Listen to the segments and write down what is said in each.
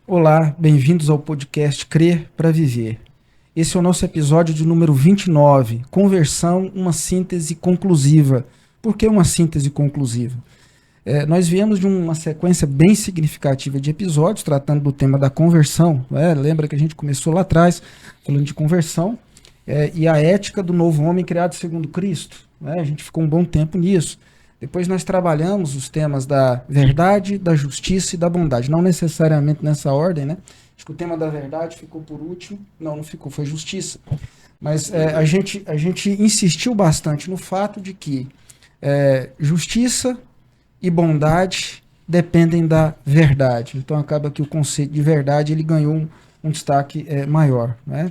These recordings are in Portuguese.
Olá, bem-vindos ao podcast Crer para Viver. Esse é o nosso episódio de número 29, Conversão, uma síntese conclusiva. Por que uma síntese conclusiva? Nós viemos de uma sequência bem significativa de episódios tratando do tema da conversão. Lembra que a gente começou lá atrás falando de conversão e a ética do novo homem criado segundo Cristo. A gente ficou um bom tempo nisso. Depois nós trabalhamos os temas da verdade, da justiça e da bondade. Não necessariamente nessa ordem, né? Acho que o tema da verdade ficou por último. Não ficou, foi justiça. Mas a gente insistiu bastante no fato de que justiça e bondade dependem da verdade. Então acaba que o conceito de verdade ele ganhou um destaque maior, né?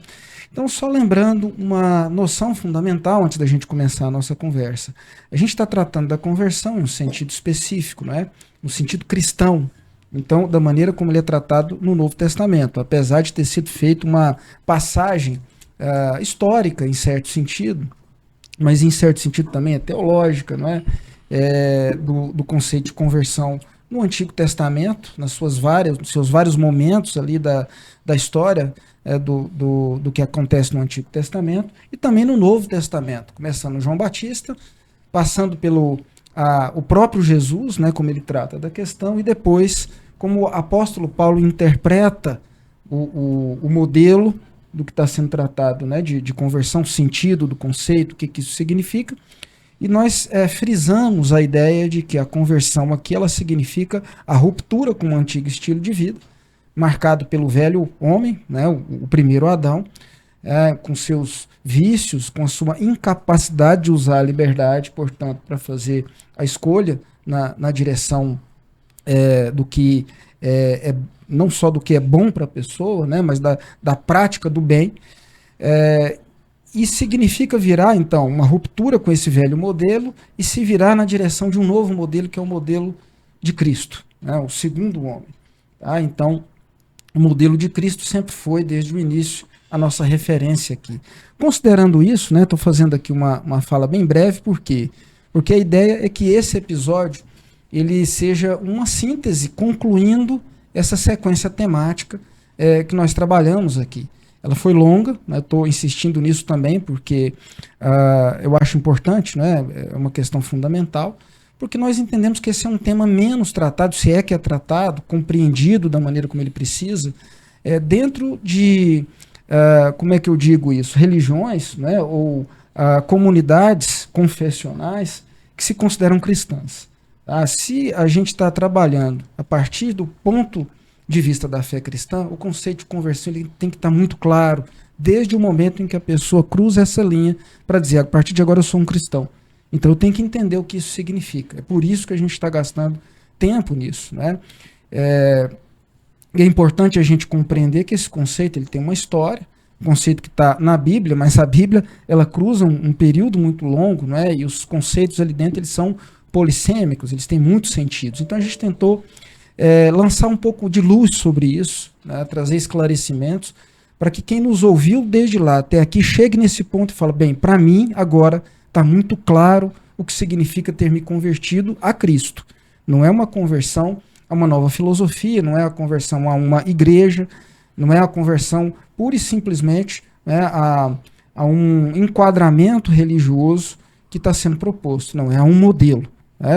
Então, só lembrando uma noção fundamental antes da gente começar a nossa conversa. A gente está tratando da conversão em um sentido específico, né? No sentido cristão. Então, da maneira como ele é tratado no Novo Testamento. Apesar de ter sido feita uma passagem histórica, em certo sentido, mas em certo sentido também é teológica, não é? Do conceito de conversão no Antigo Testamento, nos seus vários momentos ali da história, do que acontece no Antigo Testamento e também no Novo Testamento, começando João Batista, passando pelo o próprio Jesus, né, como ele trata da questão, e depois como o apóstolo Paulo interpreta o modelo do que está sendo tratado, né, de conversão, sentido do conceito, o que isso significa. E nós frisamos a ideia de que a conversão aqui ela significa a ruptura com o antigo estilo de vida, marcado pelo velho homem, né, o primeiro Adão, com seus vícios, com a sua incapacidade de usar a liberdade, portanto, para fazer a escolha na direção do que não só do que é bom para a pessoa, né, mas da prática do bem. E significa virar, então, uma ruptura com esse velho modelo e se virar na direção de um novo modelo, que é o modelo de Cristo, né, o segundo homem. Tá? Então, o modelo de Cristo sempre foi, desde o início, a nossa referência aqui. Considerando isso, estou fazendo aqui uma fala bem breve, por quê? Porque a ideia é que esse episódio ele seja uma síntese, concluindo essa sequência temática que nós trabalhamos aqui. Ela foi longa, estou insistindo nisso também, porque eu acho importante, né, é uma questão fundamental, porque nós entendemos que esse é um tema menos tratado, se é que é tratado, compreendido da maneira como ele precisa, dentro de, como é que eu digo isso, religiões, né, ou comunidades confessionais que se consideram cristãs. Tá? Se a gente está trabalhando a partir do ponto de vista da fé cristã, o conceito de conversão ele tem que estar muito claro, desde o momento em que a pessoa cruza essa linha para dizer, a partir de agora eu sou um cristão. Então eu tenho que entender o que isso significa. É por isso que a gente está gastando tempo nisso, né? É importante a gente compreender que esse conceito ele tem uma história, um conceito que está na Bíblia, mas a Bíblia ela cruza um período muito longo, né? E os conceitos ali dentro eles são polissêmicos, eles têm muitos sentidos. Então a gente tentou lançar um pouco de luz sobre isso, né? Trazer esclarecimentos para que quem nos ouviu desde lá até aqui chegue nesse ponto e fale, bem, para mim agora está muito claro o que significa ter me convertido a Cristo. Não é uma conversão a uma nova filosofia, não é a conversão a uma igreja, não é a conversão pura e simplesmente, né, a um enquadramento religioso que está sendo proposto. Não, é a um modelo.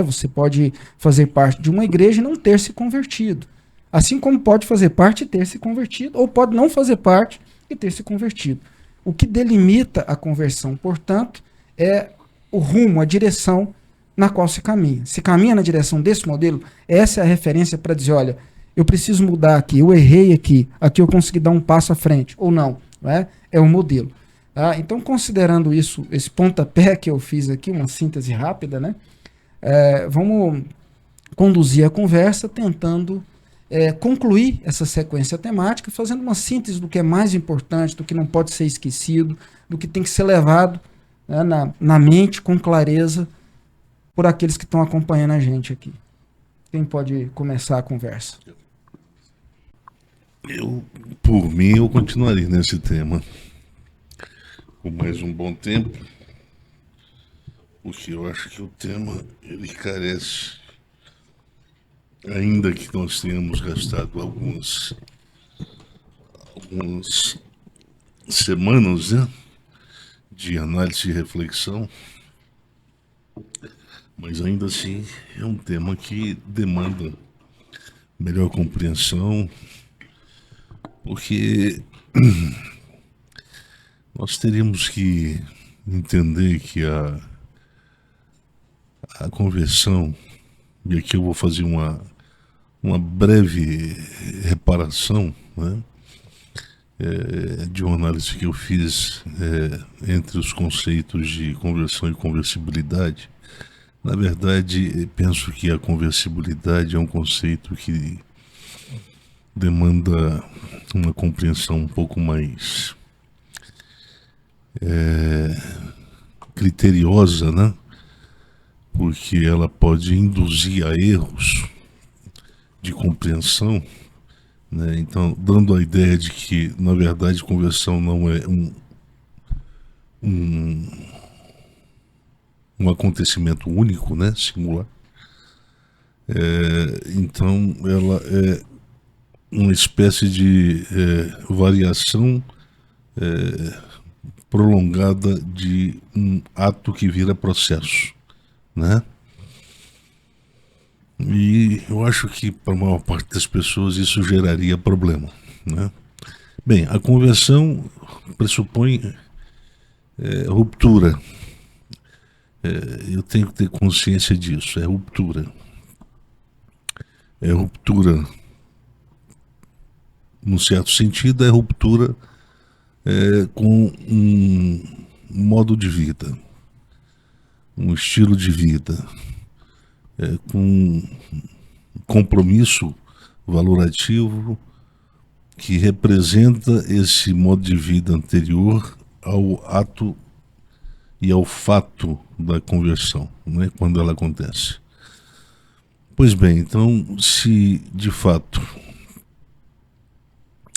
Você pode fazer parte de uma igreja e não ter se convertido. Assim como pode fazer parte e ter se convertido, ou pode não fazer parte e ter se convertido. O que delimita a conversão, portanto, é o rumo, a direção na qual se caminha. Se caminha na direção desse modelo, essa é a referência para dizer, olha, eu preciso mudar aqui, eu errei aqui eu consegui dar um passo à frente, ou não, é o modelo. Tá? Então, considerando isso, esse pontapé que eu fiz aqui, uma síntese rápida, né? Vamos conduzir a conversa tentando concluir essa sequência temática, fazendo uma síntese do que é mais importante, do que não pode ser esquecido, do que tem que ser levado, né, na mente com clareza por aqueles que estão acompanhando a gente aqui. Quem pode começar a conversa? Por mim, eu continuaria nesse tema por mais um bom tempo, porque eu acho que o tema ele carece, ainda que nós tenhamos gastado algumas algumas semanas, né, de análise e reflexão, mas ainda assim é um tema que demanda melhor compreensão, porque nós teríamos que entender que a conversão, e aqui eu vou fazer uma breve reparação, né, de uma análise que eu fiz entre os conceitos de conversão e conversibilidade. Na verdade, penso que a conversibilidade é um conceito que demanda uma compreensão um pouco mais criteriosa, né? Porque ela pode induzir a erros de compreensão, né? Então, dando a ideia de que, na verdade, conversão não é um acontecimento único, né? Singular. Então, ela é uma espécie de variação prolongada de um ato que vira processo, né? E eu acho que para a maior parte das pessoas isso geraria problema, né? Bem, a conversão pressupõe ruptura. Eu tenho que ter consciência disso, é ruptura. É ruptura, num certo sentido, é ruptura com um modo de vida, um estilo de vida, com um compromisso valorativo que representa esse modo de vida anterior ao ato e ao fato da conversão, né, quando ela acontece. Pois bem, então, se de fato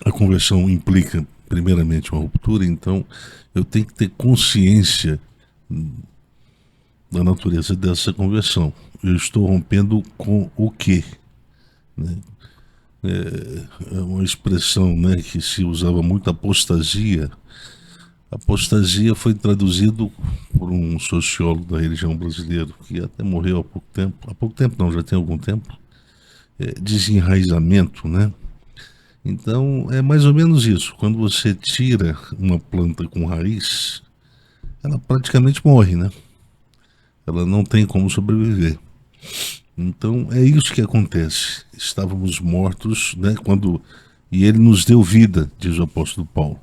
a conversão implica primeiramente uma ruptura, então eu tenho que ter consciência da natureza dessa conversão. Eu estou rompendo com o quê? Né? É uma expressão, né, que se usava muito, apostasia. Apostasia foi traduzido por um sociólogo da religião brasileira, que até morreu há pouco tempo não, já tem algum tempo, desenraizamento, né? Então é mais ou menos isso. Quando você tira uma planta com raiz, ela praticamente morre, né? Ela não tem como sobreviver. Então é isso que acontece. Estávamos mortos, né? E ele nos deu vida, diz o apóstolo Paulo.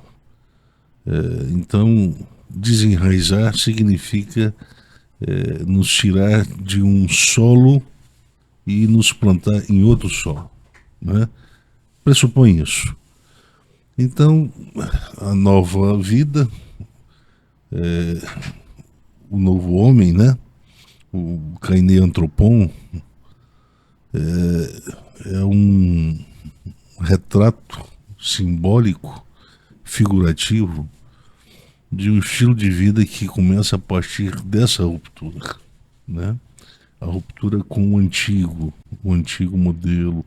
Então desenraizar significa nos tirar de um solo e nos plantar em outro solo, né? Pressupõe isso. Então, a nova vida, o novo homem, né? O Caine Antropon, é um retrato simbólico, figurativo, de um estilo de vida que começa a partir dessa ruptura, né? A ruptura com o antigo modelo,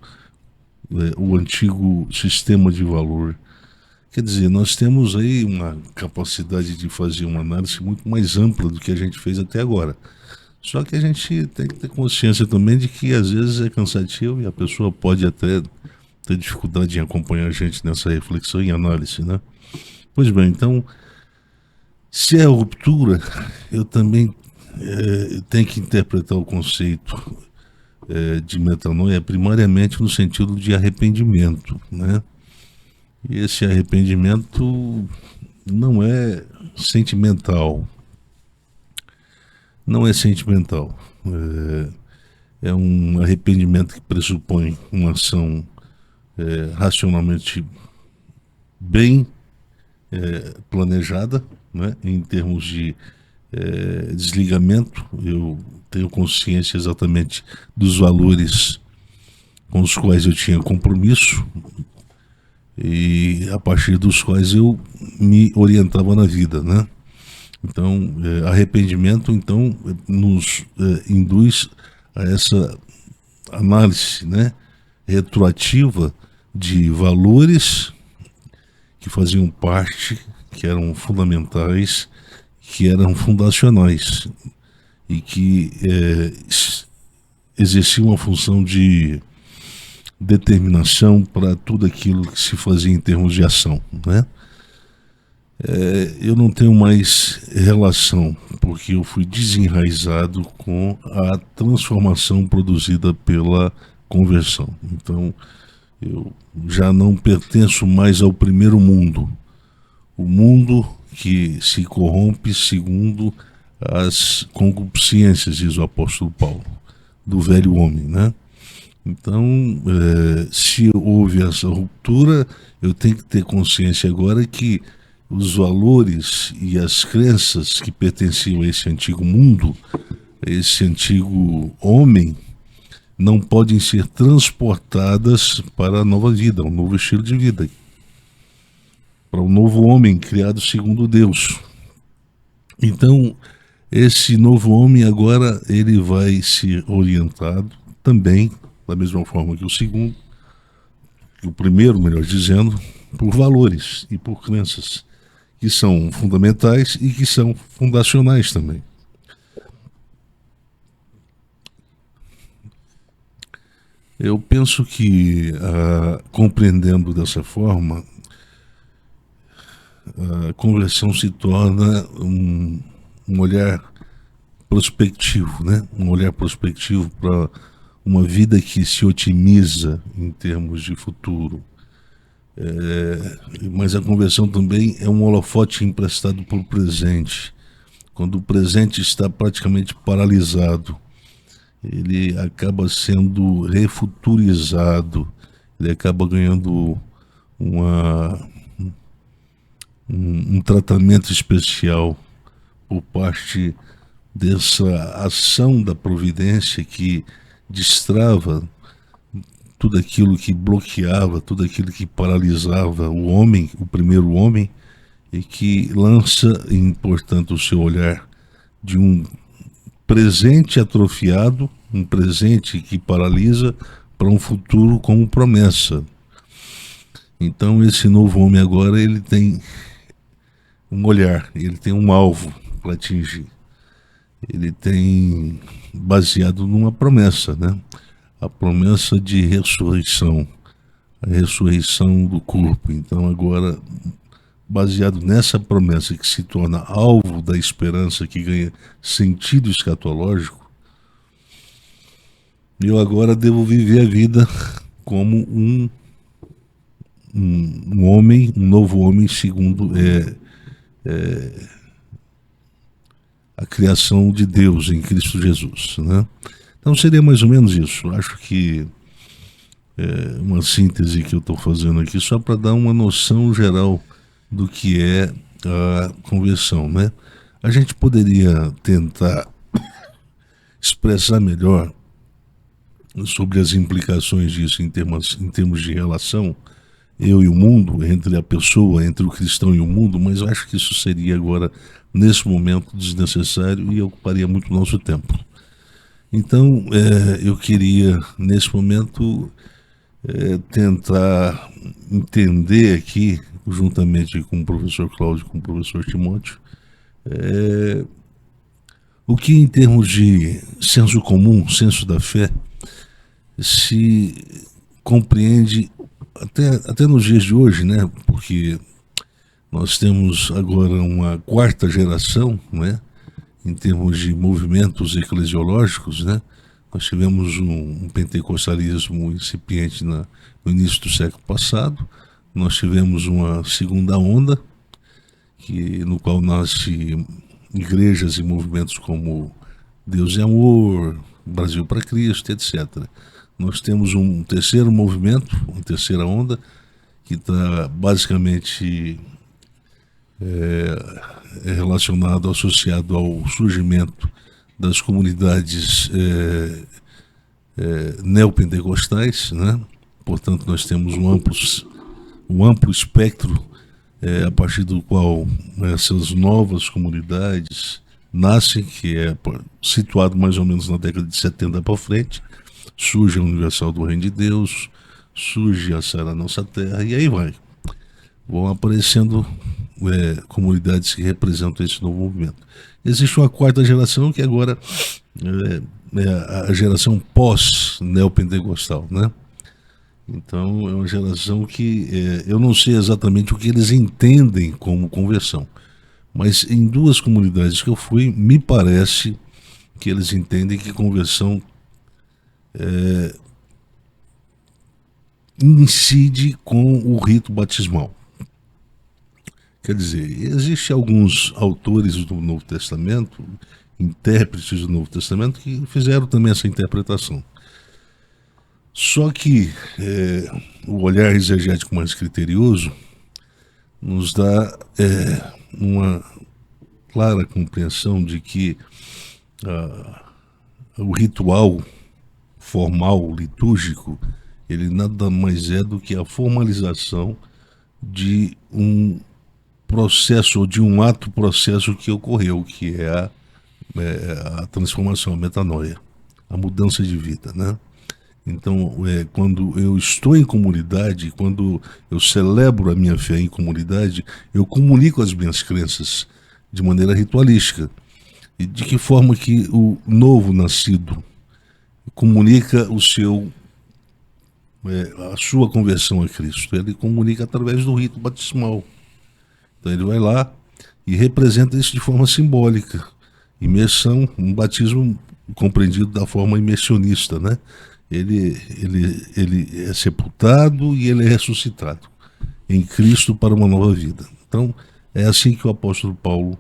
o antigo sistema de valor. Quer dizer, nós temos aí uma capacidade de fazer uma análise muito mais ampla do que a gente fez até agora. Só que a gente tem que ter consciência também de que às vezes é cansativo e a pessoa pode até ter dificuldade em acompanhar a gente nessa reflexão e análise, né? Pois bem, então, se é ruptura, eu também tenho que interpretar o conceito de metanoia primariamente no sentido de arrependimento, né? E esse arrependimento não é sentimental. Não é sentimental. É um arrependimento que pressupõe uma ação racionalmente bem planejada, né? Em termos de desligamento. Eu tenho consciência exatamente dos valores com os quais eu tinha compromisso e a partir dos quais eu me orientava na vida, né? Então, arrependimento então nos induz a essa análise, né, retroativa de valores que faziam parte, que eram fundamentais, que eram fundacionais e que exerciam uma função de determinação para tudo aquilo que se fazia em termos de ação, né? Eu não tenho mais relação, porque eu fui desenraizado com a transformação produzida pela conversão. Então, eu já não pertenço mais ao primeiro mundo, o mundo que se corrompe segundo as concupiscências, diz o apóstolo Paulo, do velho homem, né? Então, se houve essa ruptura, eu tenho que ter consciência agora que os valores e as crenças que pertenciam a esse antigo mundo, a esse antigo homem, não podem ser transportadas para a nova vida, um novo estilo de vida, para um novo homem criado segundo Deus. Então, esse novo homem agora ele vai ser orientado também, da mesma forma que o segundo, que o primeiro, melhor dizendo, por valores e por crenças que são fundamentais e que são fundacionais também. Eu penso que, compreendendo dessa forma, a conversão se torna um olhar prospectivo, né? Um olhar prospectivo para uma vida que se otimiza em termos de futuro. Mas a conversão também é um holofote emprestado para o presente. Quando o presente está praticamente paralisado, ele acaba sendo refuturizado, ele acaba ganhando um tratamento especial por parte dessa ação da providência que destrava tudo aquilo que bloqueava, tudo aquilo que paralisava o homem, o primeiro homem, e que lança, portanto, o seu olhar de um presente atrofiado, um presente que paralisa, para um futuro como promessa. Então esse novo homem agora ele tem um olhar, ele tem um alvo para atingir. Ele tem baseado numa promessa, né? A promessa de ressurreição, a ressurreição do corpo. Então agora, baseado nessa promessa que se torna alvo da esperança, que ganha sentido escatológico, eu agora devo viver a vida como um homem, um novo homem segundo a criação de Deus em Cristo Jesus, né? Então seria mais ou menos isso. Acho que uma síntese que eu estou fazendo aqui só para dar uma noção geral do que é a conversão, né? A gente poderia tentar expressar melhor sobre as implicações disso em termos de relação, eu e o mundo, entre a pessoa, entre o cristão e o mundo, mas eu acho que isso seria agora, nesse momento, desnecessário e ocuparia muito nosso tempo. Então, eu queria, nesse momento, tentar entender aqui, juntamente com o professor Cláudio e com o professor Timóteo, o que em termos de senso comum, senso da fé, se compreende até nos dias de hoje, né? Porque nós temos agora uma quarta geração, né? Em termos de movimentos eclesiológicos, né? Nós tivemos um pentecostalismo incipiente no início do século passado, nós tivemos uma segunda onda, no qual nasce igrejas e movimentos como Deus é Amor, Brasil para Cristo, etc. Nós temos um terceiro movimento, uma terceira onda, que está basicamente relacionado, associado ao surgimento das comunidades neopentecostais, né? Portanto, nós temos um amplo espectro a partir do qual essas novas comunidades nascem, que é situado mais ou menos na década de 70 para frente. Surge a Universal do Reino de Deus, surge a Sara Nossa Terra, e aí vai. vão aparecendo comunidades que representam esse novo movimento. Existe uma quarta geração que agora é a geração pós-neopentecostal, né? Então é uma geração que eu não sei exatamente o que eles entendem como conversão, mas em duas comunidades que eu fui, me parece que eles entendem que conversão incide com o rito batismal. Quer dizer, existem alguns autores do Novo Testamento, intérpretes do Novo Testamento, que fizeram também essa interpretação. Só que o olhar exegético mais criterioso nos dá uma clara compreensão de que o ritual formal, litúrgico, ele nada mais é do que a formalização de um processo, ou de um processo que ocorreu, que é a transformação, a metanoia, a mudança de vida, né? Então, quando eu estou em comunidade, quando eu celebro a minha fé em comunidade, eu comunico as minhas crenças de maneira ritualística. E de que forma que o novo nascido comunica a sua conversão a Cristo? Ele comunica através do rito batismal. Então ele vai lá e representa isso de forma simbólica. Imersão, um batismo compreendido da forma imersionista, né? Ele é sepultado e ele é ressuscitado em Cristo para uma nova vida. Então, é assim que o apóstolo Paulo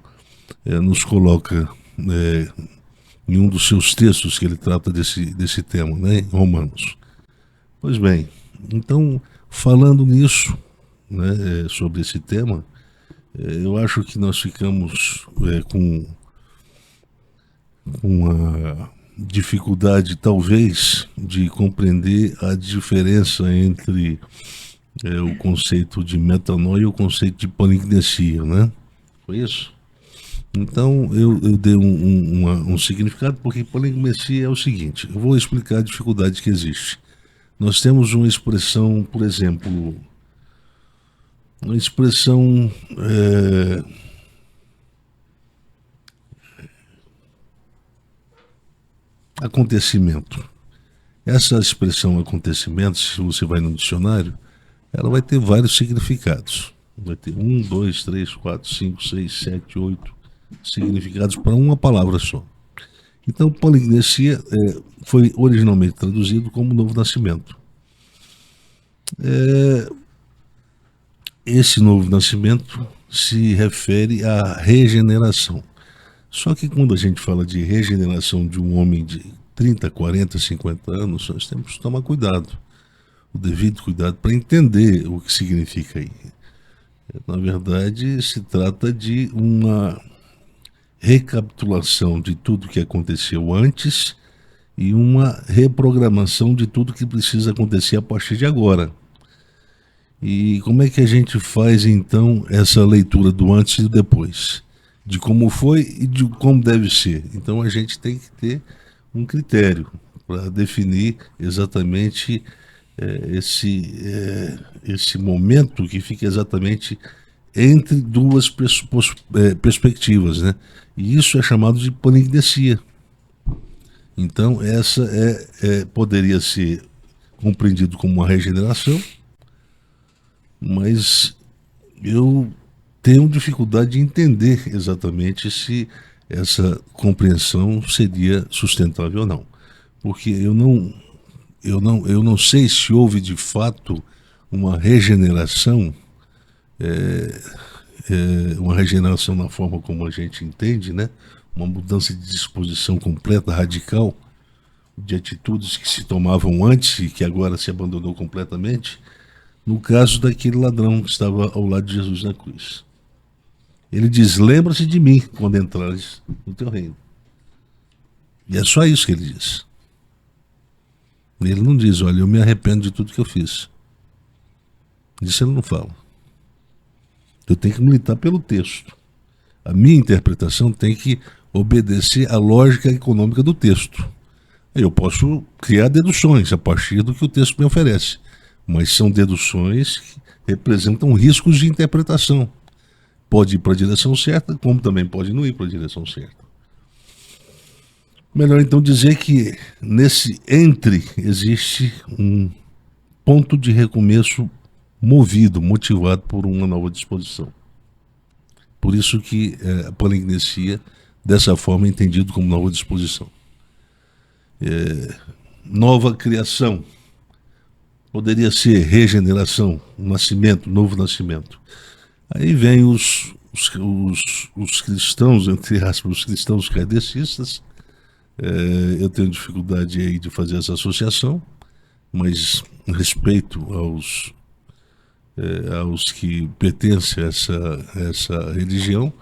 nos coloca em um dos seus textos que ele trata desse tema, né, em Romanos. Pois bem, então, falando nisso, né, sobre esse tema, eu acho que nós ficamos com uma dificuldade, talvez, de compreender a diferença entre o conceito de metanoia e o conceito de palingenesia, né? Foi isso? Então, eu dei um significado, porque palingenesia é o seguinte, eu vou explicar a dificuldade que existe. Nós temos uma expressão, por exemplo, uma expressão acontecimento. Essa expressão acontecimento, se você vai no dicionário, ela vai ter vários significados. Vai ter 1, 2, 3, 4, 5, 6, 7, 8 significados para uma palavra só. Então, palingenesia foi originalmente traduzido como novo nascimento. Esse novo nascimento se refere à regeneração. Só que quando a gente fala de regeneração de um homem de 30, 40, 50 anos, nós temos que tomar cuidado, o devido cuidado para entender o que significa aí. Na verdade, se trata de uma recapitulação de tudo que aconteceu antes e uma reprogramação de tudo que precisa acontecer a partir de agora. E como é que a gente faz, então, essa leitura do antes e do depois? De como foi e de como deve ser. Então a gente tem que ter um critério para definir exatamente esse momento que fica exatamente entre duas perspectivas, né? E isso é chamado de palingenesia. Então essa poderia ser compreendido como uma regeneração, mas eu tenho dificuldade de entender exatamente se essa compreensão seria sustentável ou não, porque eu não sei se houve de fato uma regeneração, uma regeneração na forma como a gente entende, né? Uma mudança de disposição completa, radical, de atitudes que se tomavam antes e que agora se abandonou completamente, no caso daquele ladrão que estava ao lado de Jesus na cruz. Ele diz, lembra-se de mim quando entrares no teu reino. E é só isso que ele diz. Ele não diz, olha, eu me arrependo de tudo que eu fiz. Isso ele não fala. Eu tenho que militar pelo texto. A minha interpretação tem que obedecer à lógica econômica do texto. Eu posso criar deduções a partir do que o texto me oferece. mas são deduções que representam riscos de interpretação. Pode ir para a direção certa, como também pode não ir para a direção certa. Melhor então dizer que nesse entre existe um ponto de recomeço motivado por uma nova disposição. Por isso que a palingenesia, dessa forma, é entendido como nova disposição. Nova criação, poderia ser regeneração, nascimento, novo nascimento. Aí vem os cristãos, entre aspas, os cristãos kardecistas. Eu tenho dificuldade aí de fazer essa associação, mas respeito aos que pertencem a essa religião,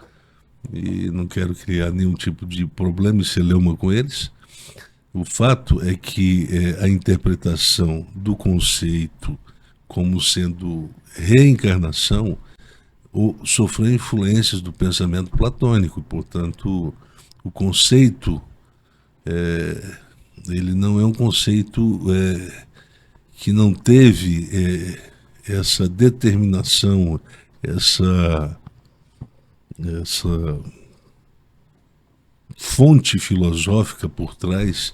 e não quero criar nenhum tipo de problema e celeuma com eles. O fato é que a interpretação do conceito como sendo reencarnação sofreu influências do pensamento platônico, portanto, o conceito ele não é um conceito que não teve essa determinação, essa fonte filosófica por trás,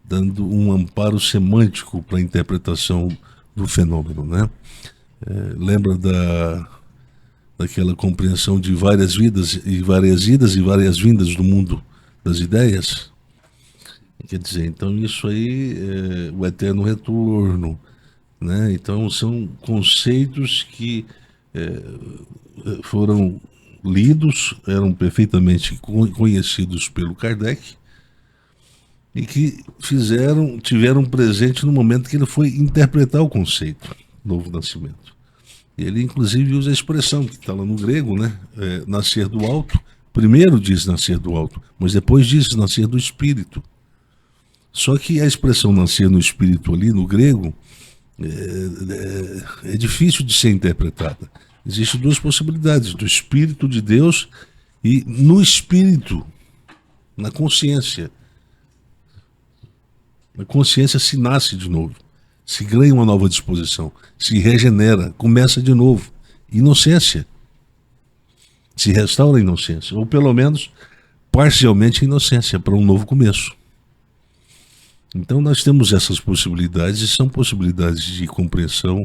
dando um amparo semântico para a interpretação do fenômeno, né? Lembra daquela compreensão de várias vidas e várias idas e várias vindas do mundo das ideias? Quer dizer, então isso aí é o eterno retorno, né? Então são conceitos que foram lidos, eram perfeitamente conhecidos pelo Kardec e que tiveram presente no momento que ele foi interpretar o conceito novo nascimento. Ele inclusive usa a expressão que está lá no grego, né? Nascer do alto. Primeiro diz nascer do alto, mas depois diz nascer do espírito. Só que a expressão nascer no espírito ali, no grego, é difícil de ser interpretada. Existem duas possibilidades, do Espírito de Deus e no Espírito, na consciência. Na consciência se nasce de novo, se ganha uma nova disposição, se regenera, começa de novo. Inocência. Se restaura a inocência, ou pelo menos parcialmente a inocência, para um novo começo. Então nós temos essas possibilidades, e são possibilidades de compreensão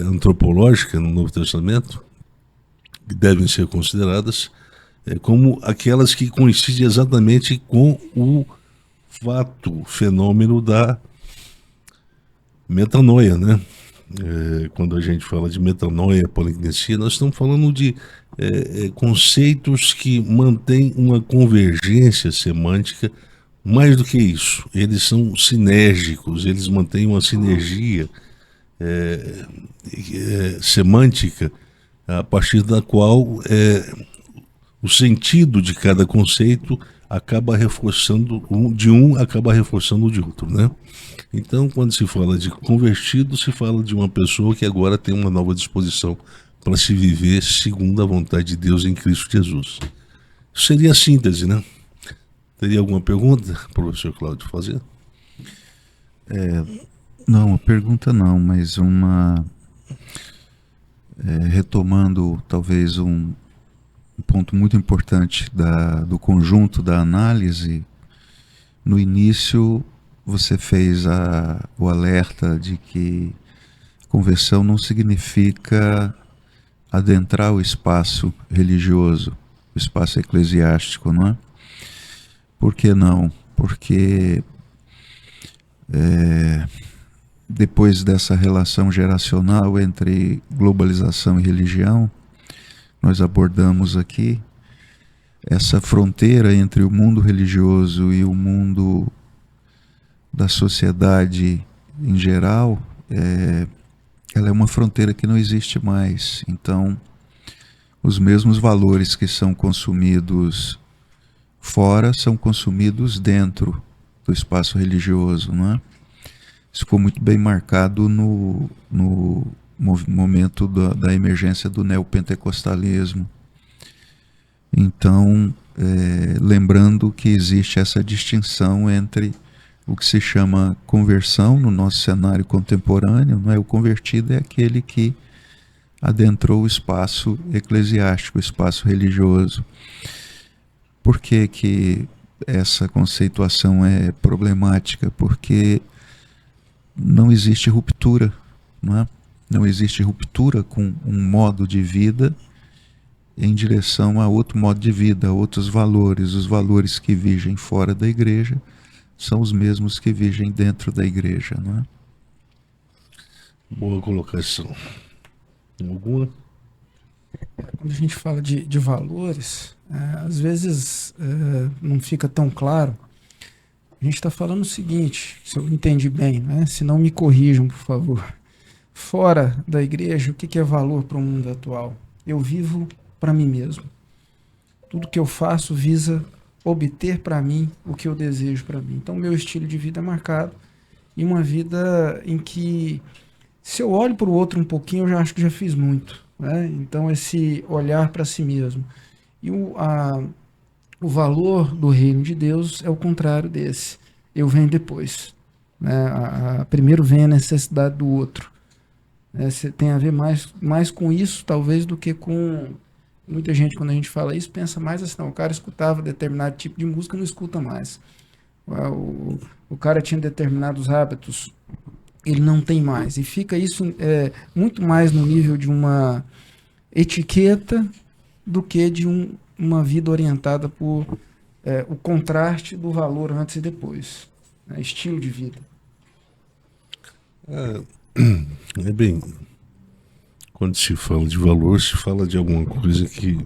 antropológica no Novo Testamento, que devem ser consideradas como aquelas que coincidem exatamente com o fenômeno da metanoia, né? Quando a gente fala de metanoia, palingenesia, nós estamos falando de conceitos que mantêm uma convergência semântica. Mais do que isso, eles são sinérgicos, eles mantêm uma sinergia semântica, a partir da qual o sentido de cada conceito acaba reforçando acaba reforçando o de outro, né? Então, quando se fala de convertido, se fala de uma pessoa que agora tem uma nova disposição para se viver segundo a vontade de Deus em Cristo Jesus. Isso seria a síntese, né? Teria alguma pergunta, professor Cláudio, fazer? Não, pergunta não, mas retomando talvez um ponto muito importante do conjunto da análise. No início você fez o alerta de que conversão não significa adentrar o espaço religioso, o espaço eclesiástico, não é? Por que não? Porque depois dessa relação geracional entre globalização e religião, nós abordamos aqui essa fronteira entre o mundo religioso e o mundo da sociedade em geral. Ela é uma fronteira que não existe mais. Então, os mesmos valores que são consumidos fora são consumidos dentro do espaço religioso, não é? Isso ficou muito bem marcado no momento da emergência do neopentecostalismo. Então, lembrando que existe essa distinção entre o que se chama conversão no nosso cenário contemporâneo, não é? O convertido é aquele que adentrou o espaço eclesiástico, o espaço religioso. Por que que essa conceituação é problemática? Porque não existe ruptura, não é? Não existe ruptura com um modo de vida em direção a outro modo de vida, a outros valores. Os valores que vigem fora da igreja são os mesmos que vigem dentro da igreja, não é? Boa colocação. Alguma? Quando a gente fala de valores, às vezes não fica tão claro. A gente está falando o seguinte, se eu entendi bem, né? Se não me corrijam, por favor. Fora da igreja, o que é valor para o mundo atual? Eu vivo para mim mesmo. Tudo que eu faço visa obter para mim o que eu desejo para mim. Então, meu estilo de vida é marcado em uma vida em que, se eu olho para o outro um pouquinho, eu já acho que já fiz muito, né? Então, esse olhar para si mesmo. E o valor do reino de Deus é o contrário desse. Eu venho depois, né? Primeiro vem a necessidade do outro. Tem a ver mais com isso, talvez, do que com... Muita gente, quando a gente fala isso, pensa mais assim, não, o cara escutava determinado tipo de música, não escuta mais. O cara tinha determinados hábitos, ele não tem mais. E fica isso muito mais no nível de uma etiqueta do que de uma vida orientada por o contraste do valor antes e depois. Né? Estilo de vida. Bem, quando se fala de valor, se fala de alguma coisa de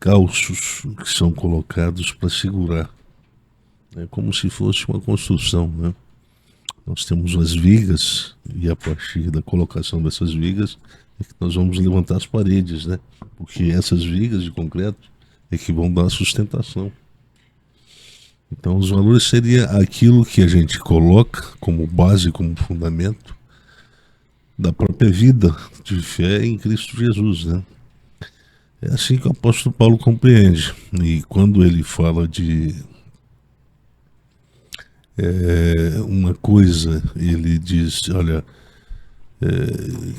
calços que são colocados para segurar. É como se fosse uma construção, né? Nós temos as vigas e a partir da colocação dessas vigas é que nós vamos levantar as paredes, né? Porque essas vigas de concreto é que vão dar sustentação. Então os valores seria aquilo que a gente coloca como base, como fundamento da própria vida de fé em Cristo Jesus, né? É assim que o apóstolo Paulo compreende. E quando ele fala de uma coisa, ele diz, olha,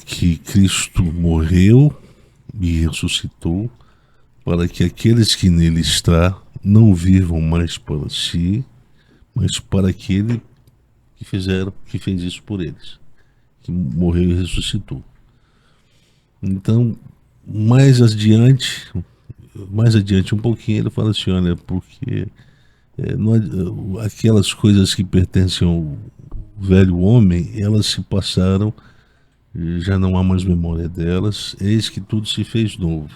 que Cristo morreu e ressuscitou para que aqueles que nele está não vivam mais para si, mas para aquele que fez isso por eles, que morreu e ressuscitou. Então, mais adiante um pouquinho, ele fala assim, olha, porque aquelas coisas que pertencem ao velho homem, elas se passaram, já não há mais memória delas, eis que tudo se fez novo.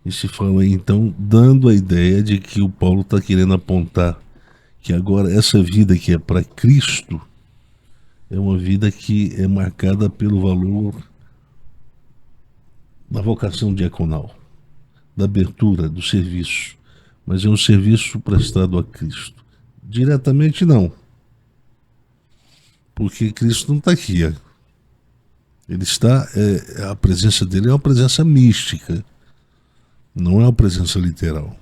E se fala aí, então, dando a ideia de que o Paulo está querendo apontar que agora essa vida que é para Cristo é uma vida que é marcada pelo valor da vocação diaconal, da abertura, do serviço. Mas é um serviço prestado a Cristo. Diretamente não. Porque Cristo não está aqui. Ele está, a presença dele é uma presença mística. Não é uma presença literal.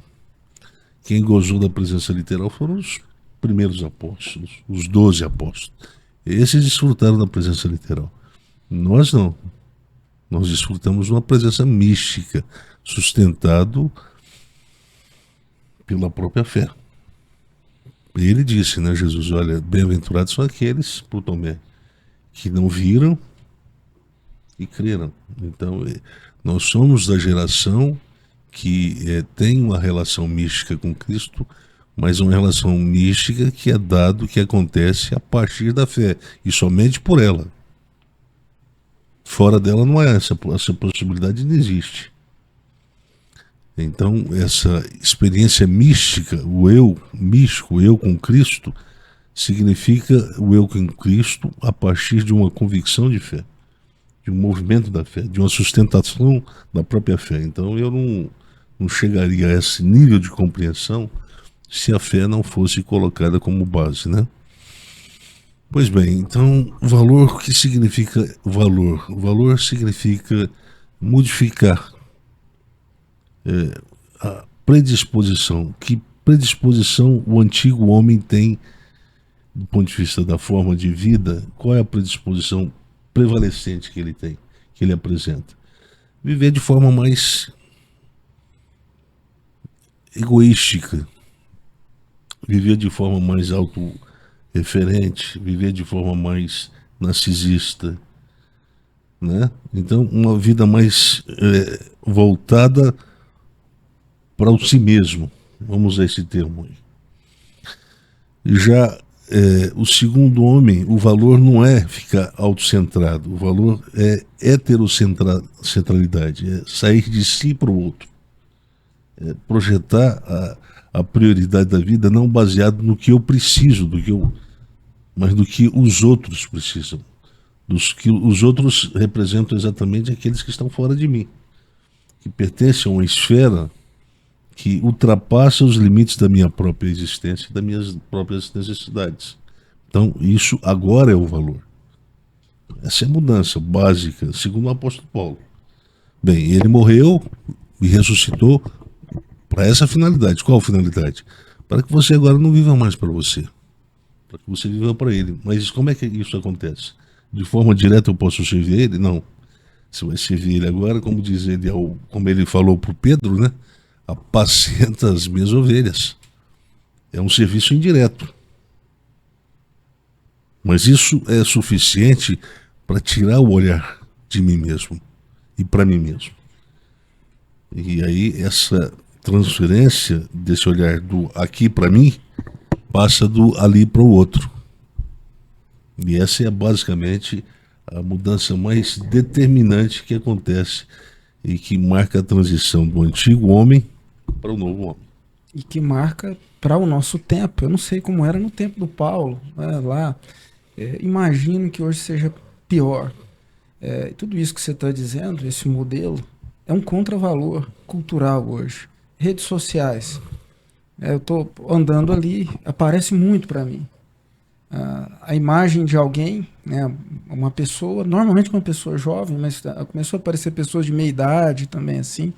Quem gozou da presença literal foram os primeiros apóstolos, os 12 apóstolos. Esses desfrutaram da presença literal. Nós não. Nós desfrutamos de uma presença mística, sustentado pela própria fé. Ele disse, né, Jesus, olha, bem-aventurados são aqueles, por Tomé, que não viram e creram. Então, nós somos da geração que tem uma relação mística com Cristo, mas uma relação mística que é dado, que acontece a partir da fé, e somente por ela. Fora dela não é essa possibilidade, não existe. Então, essa experiência mística, o eu místico, o eu com Cristo, significa o eu com Cristo a partir de uma convicção de fé, de um movimento da fé, de uma sustentação da própria fé. Então, eu não chegaria a esse nível de compreensão se a fé não fosse colocada como base, né? Pois bem, então, valor, o que significa valor? Valor significa modificar a predisposição que predisposição o antigo homem tem, do ponto de vista da forma de vida? Qual é a predisposição prevalecente que ele tem, que ele apresenta? Viver de forma mais egoística, viver de forma mais autorreferente, viver de forma mais narcisista, né? Então, uma vida mais voltada para o si mesmo, vamos usar esse termo aí. Já o segundo homem, o valor não é ficar autocentrado, o valor é heterocentralidade, é sair de si para o outro, é projetar a prioridade da vida não baseado no que eu preciso, mas do que os outros precisam, dos que os outros representam exatamente aqueles que estão fora de mim, que pertencem a uma esfera que ultrapassa os limites da minha própria existência e das minhas próprias necessidades. Então, isso agora é o valor. Essa é a mudança básica, segundo o apóstolo Paulo. Bem, ele morreu e ressuscitou para essa finalidade. Qual a finalidade? Para que você agora não viva mais para você, para que você viva para ele. Mas como é que isso acontece? De forma direta eu posso servir ele? Não. Você vai servir ele agora, como diz ele, como ele falou para o Pedro, né? Apacenta as minhas ovelhas. É um serviço indireto. Mas isso é suficiente para tirar o olhar de mim mesmo e para mim mesmo. E aí essa transferência desse olhar do aqui para mim passa do ali para o outro. E essa é basicamente a mudança mais determinante que acontece e que marca a transição do antigo homem para o novo homem. E que marca para o nosso tempo. Eu não sei como era no tempo do Paulo, né, lá. Imagino que hoje seja pior. Tudo isso que você está dizendo, esse modelo, é um contravalor cultural hoje. Redes sociais. Eu estou andando ali, aparece muito para mim. A imagem de alguém, né, uma pessoa, normalmente uma pessoa jovem, mas começou a aparecer pessoas de meia idade também, assim,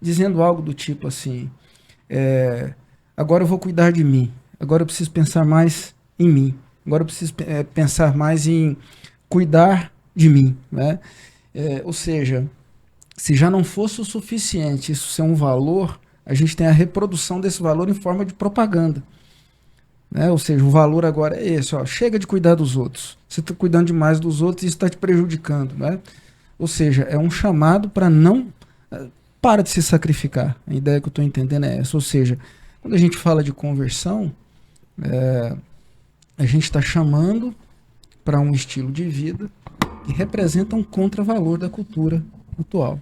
dizendo algo do tipo assim, agora eu vou cuidar de mim, agora eu preciso pensar mais em mim, agora eu preciso pensar mais em cuidar de mim, né? Ou seja, se já não fosse o suficiente isso ser um valor, a gente tem a reprodução desse valor em forma de propaganda. Ou seja, o valor agora é esse, ó, chega de cuidar dos outros. Você está cuidando demais dos outros e isso está te prejudicando. Né? Ou seja, é um chamado para não... Para de se sacrificar. A ideia que eu estou entendendo é essa. Ou seja, quando a gente fala de conversão, a gente está chamando para um estilo de vida que representa um contravalor da cultura atual.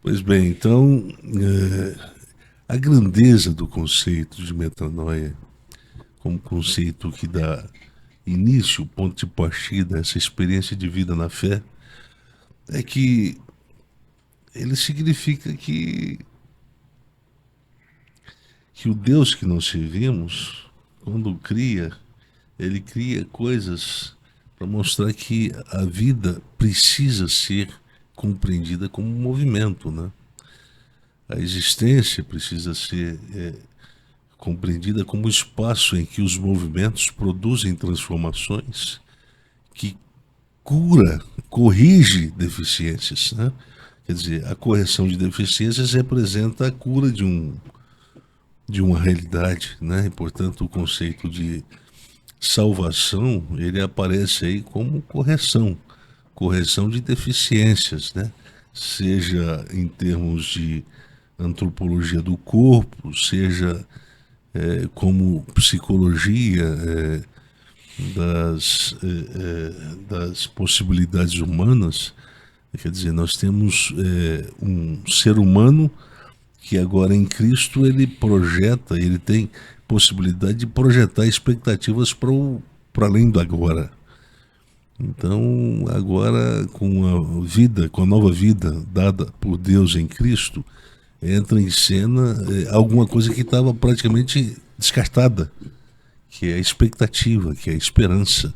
Pois bem, então, a grandeza do conceito de metanoia, como conceito que dá início, ponto de partida, essa experiência de vida na fé, é que ele significa que o Deus que nós servimos, quando cria, ele cria coisas para mostrar que a vida precisa ser compreendida como um movimento, né? A existência precisa ser compreendida como um espaço em que os movimentos produzem transformações que corrige deficiências, né? Quer dizer, a correção de deficiências representa a cura de uma realidade, né? E, portanto, o conceito de salvação, ele aparece aí como correção de deficiências, né? Seja em termos de antropologia do corpo, seja como psicologia das possibilidades humanas. Quer dizer, nós temos um ser humano que agora em Cristo ele tem possibilidade de projetar expectativas para além do agora. Então, agora com a nova vida dada por Deus em Cristo, entra em cena alguma coisa que estava praticamente descartada, que é a expectativa, que é a esperança.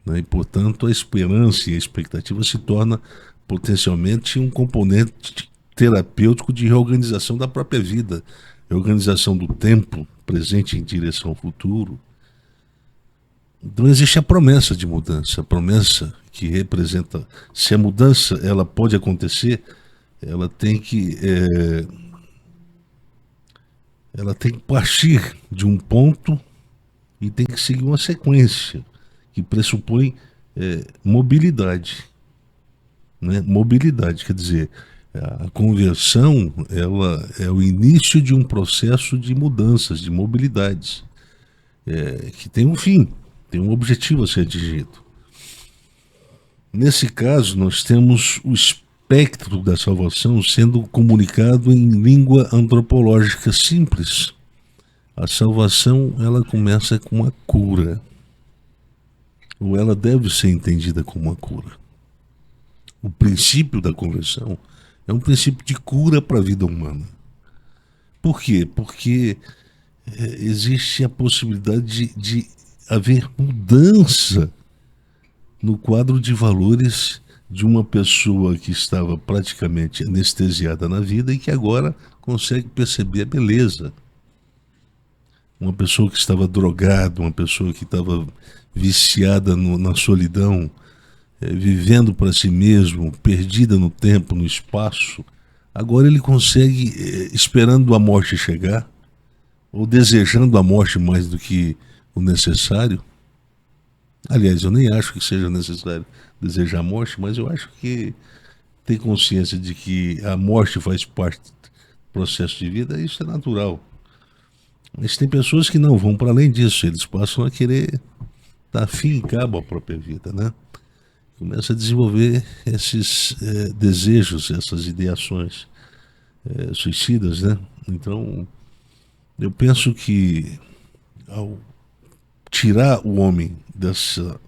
Né? E, portanto, a esperança e a expectativa se torna potencialmente um componente terapêutico de reorganização da própria vida, é a organização do tempo presente em direção ao futuro. Então existe a promessa de mudança, a promessa que representa, se a mudança ela pode acontecer, ela tem que partir de um ponto e tem que seguir uma sequência que pressupõe mobilidade, né? Mobilidade, quer dizer, a conversão ela é o início de um processo de mudanças, de mobilidades, que tem um fim, tem um objetivo a ser atingido. Nesse caso, nós temos o espectro da salvação sendo comunicado em língua antropológica simples. A salvação, ela começa com uma cura, ou ela deve ser entendida como uma cura. O princípio da conversão é um princípio de cura para a vida humana. Por quê? Porque existe a possibilidade de haver mudança no quadro de valores de uma pessoa que estava praticamente anestesiada na vida e que agora consegue perceber a beleza. Uma pessoa que estava drogada, uma pessoa que estava viciada na solidão, vivendo para si mesmo, perdida no tempo, no espaço, agora ele consegue, esperando a morte chegar, ou desejando a morte mais do que o necessário. Aliás, eu nem acho que seja necessário desejar a morte, mas eu acho que ter consciência de que a morte faz parte do processo de vida, isso é natural. Mas tem pessoas que não vão para além disso, eles passam a querer dar fim e cabo à própria vida, né? Começa a desenvolver esses desejos, essas ideações suicidas, né? Então, eu penso que ao tirar o homem dessa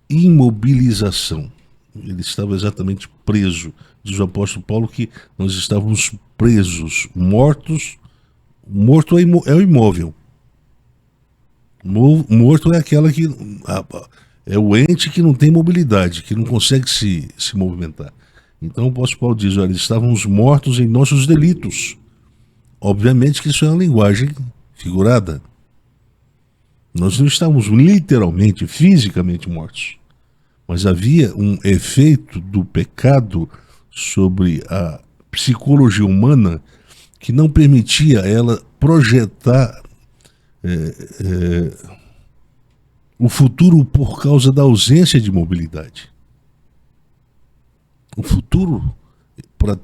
imobilização, ele estava exatamente preso. Diz o apóstolo Paulo que nós estávamos presos, mortos. Morto é o imóvel. Morto é aquela que é o ente que não tem mobilidade, que não consegue se movimentar. Então o apóstolo Paulo diz, olha, estávamos mortos em nossos delitos. Obviamente que isso é uma linguagem figurada. Nós não estávamos literalmente, fisicamente mortos. Mas havia um efeito do pecado sobre a psicologia humana que não permitia ela projetar o futuro por causa da ausência de mobilidade. O futuro, para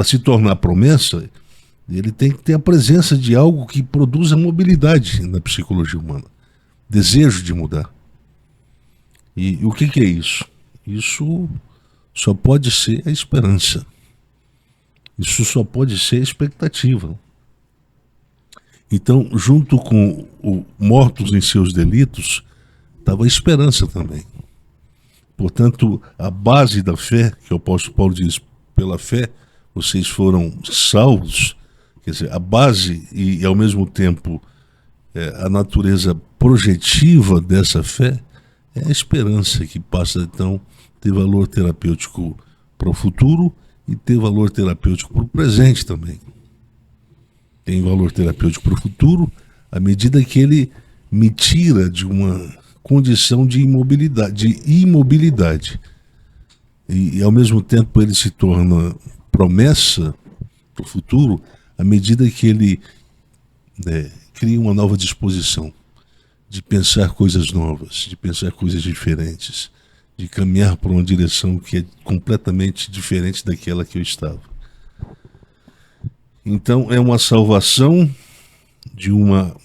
se tornar promessa, ele tem que ter a presença de algo que produza mobilidade na psicologia humana. Desejo de mudar. E o que é isso? Isso só pode ser a esperança. Isso só pode ser a expectativa. Então, junto com o mortos em seus delitos, estava a esperança também. Portanto, a base da fé, que o apóstolo Paulo diz, pela fé vocês foram salvos, quer dizer, a base e ao mesmo tempo a natureza projetiva dessa fé é a esperança, que passa então a ter valor terapêutico para o futuro e ter valor terapêutico para o presente também. Tem valor terapêutico para o futuro à medida que ele me tira de uma condição de imobilidade. E ao mesmo tempo ele se torna promessa para o futuro à medida que ele cria uma nova disposição de pensar coisas novas, de pensar coisas diferentes, de caminhar por uma direção que é completamente diferente daquela que eu estava. Então é uma salvação de uma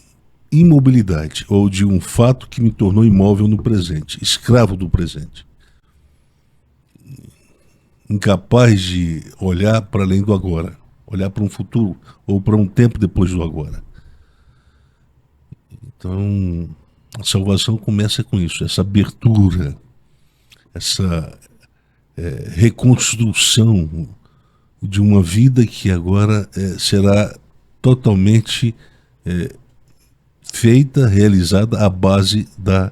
imobilidade ou de um fato que me tornou imóvel no presente, escravo do presente. Incapaz de olhar para além do agora, olhar para um futuro ou para um tempo depois do agora. Então, a salvação começa com isso, essa abertura, essa reconstrução de uma vida que agora será totalmente feita, realizada à base da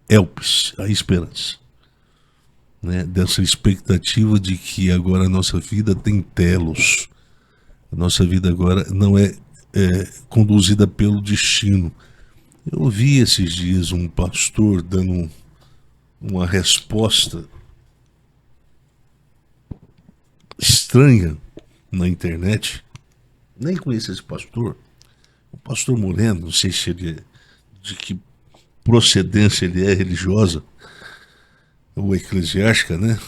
elpis, a esperança. Né? Dessa expectativa de que agora a nossa vida tem telos, A nossa vida agora não é conduzida pelo destino. Eu ouvi esses dias um pastor dando uma resposta estranha na internet. Nem conheço esse pastor. O pastor Moreno, não sei se ele é, de que procedência ele é religiosa ou eclesiástica, né?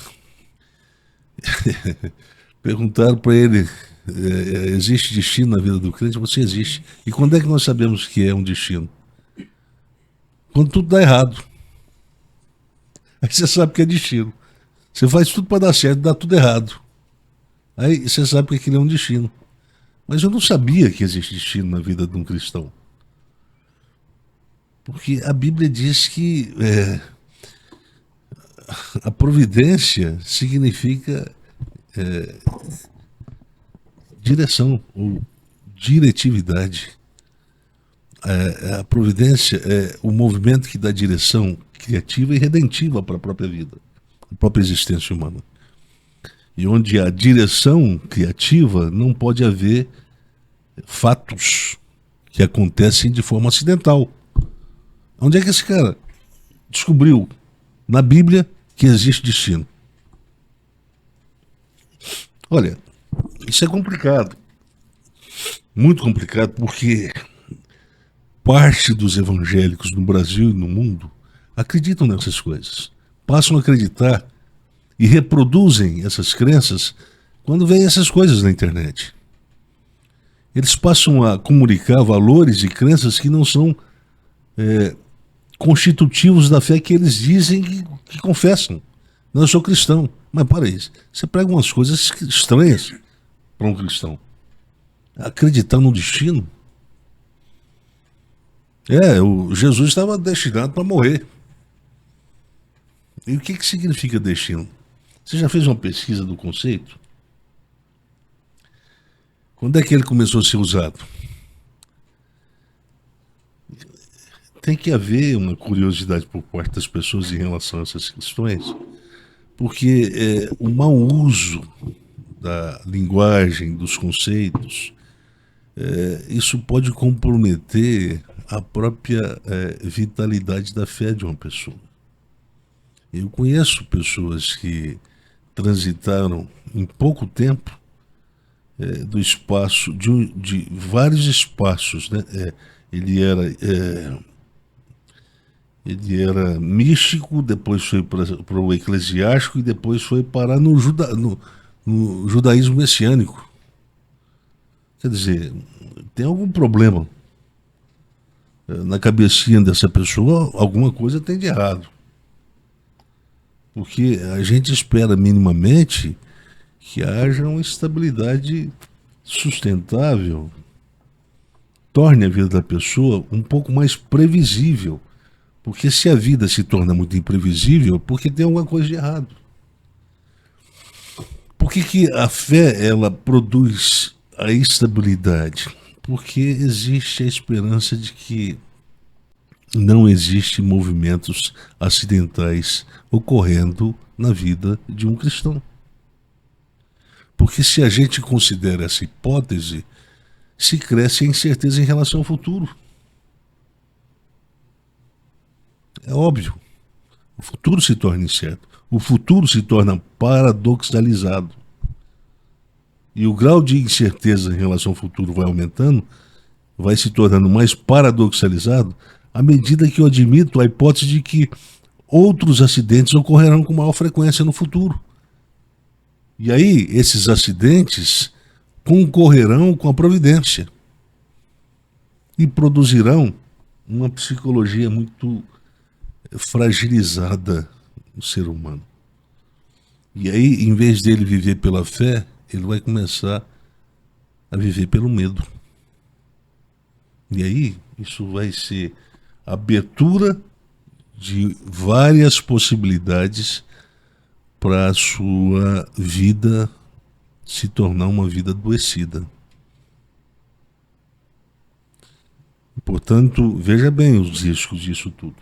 Perguntaram para ele, existe destino na vida do crente? Você existe. E quando é que nós sabemos que é um destino? Quando tudo dá errado. Aí você sabe que é destino. Você faz tudo para dar certo, dá tudo errado. Aí você sabe que aquilo é um destino. Mas eu não sabia que existe destino na vida de um cristão. Porque a Bíblia diz que a providência significa direção ou diretividade. A providência é o movimento que dá direção criativa e redentiva para a própria vida, a própria existência humana. E onde há direção criativa, não pode haver fatos que acontecem de forma acidental. Onde é que esse cara descobriu na Bíblia que existe destino? Olha, isso é complicado. Muito complicado, porque parte dos evangélicos no Brasil e no mundo acreditam nessas coisas. Passam a acreditar e reproduzem essas crenças quando veem essas coisas na internet. Eles passam a comunicar valores e crenças que não são constitutivos da fé que eles dizem que confessam. Não, eu sou cristão. Mas para isso, você prega umas coisas estranhas para um cristão. Acreditar no destino? O Jesus estava destinado para morrer. E o que significa destino? Você já fez uma pesquisa do conceito? Quando é que ele começou a ser usado? Tem que haver uma curiosidade por parte das pessoas em relação a essas questões, porque o mau uso da linguagem, dos conceitos, isso pode comprometer a própria vitalidade da fé de uma pessoa. Eu conheço pessoas que transitaram em pouco tempo do espaço, de vários espaços, né? Ele era místico, depois foi para o eclesiástico e depois foi parar no judaísmo messiânico. Quer dizer, tem algum problema na cabecinha dessa pessoa, alguma coisa tem de errado. Porque a gente espera minimamente que haja uma estabilidade sustentável, torne a vida da pessoa um pouco mais previsível. Porque se a vida se torna muito imprevisível, porque tem alguma coisa de errado. Por que a fé ela produz a estabilidade? Porque existe a esperança de que não existem movimentos acidentais ocorrendo na vida de um cristão. Porque se a gente considera essa hipótese, se cresce a incerteza em relação ao futuro. É óbvio. O futuro se torna incerto. O futuro se torna paradoxalizado. E o grau de incerteza em relação ao futuro vai aumentando, vai se tornando mais paradoxalizado, à medida que eu admito a hipótese de que outros acidentes ocorrerão com maior frequência no futuro. E aí, esses acidentes concorrerão com a providência e produzirão uma psicologia muito fragilizada no ser humano. E aí, em vez dele viver pela fé, ele vai começar a viver pelo medo. E aí, isso vai ser a abertura de várias possibilidades para a sua vida se tornar uma vida adoecida. Portanto, veja bem os riscos disso tudo.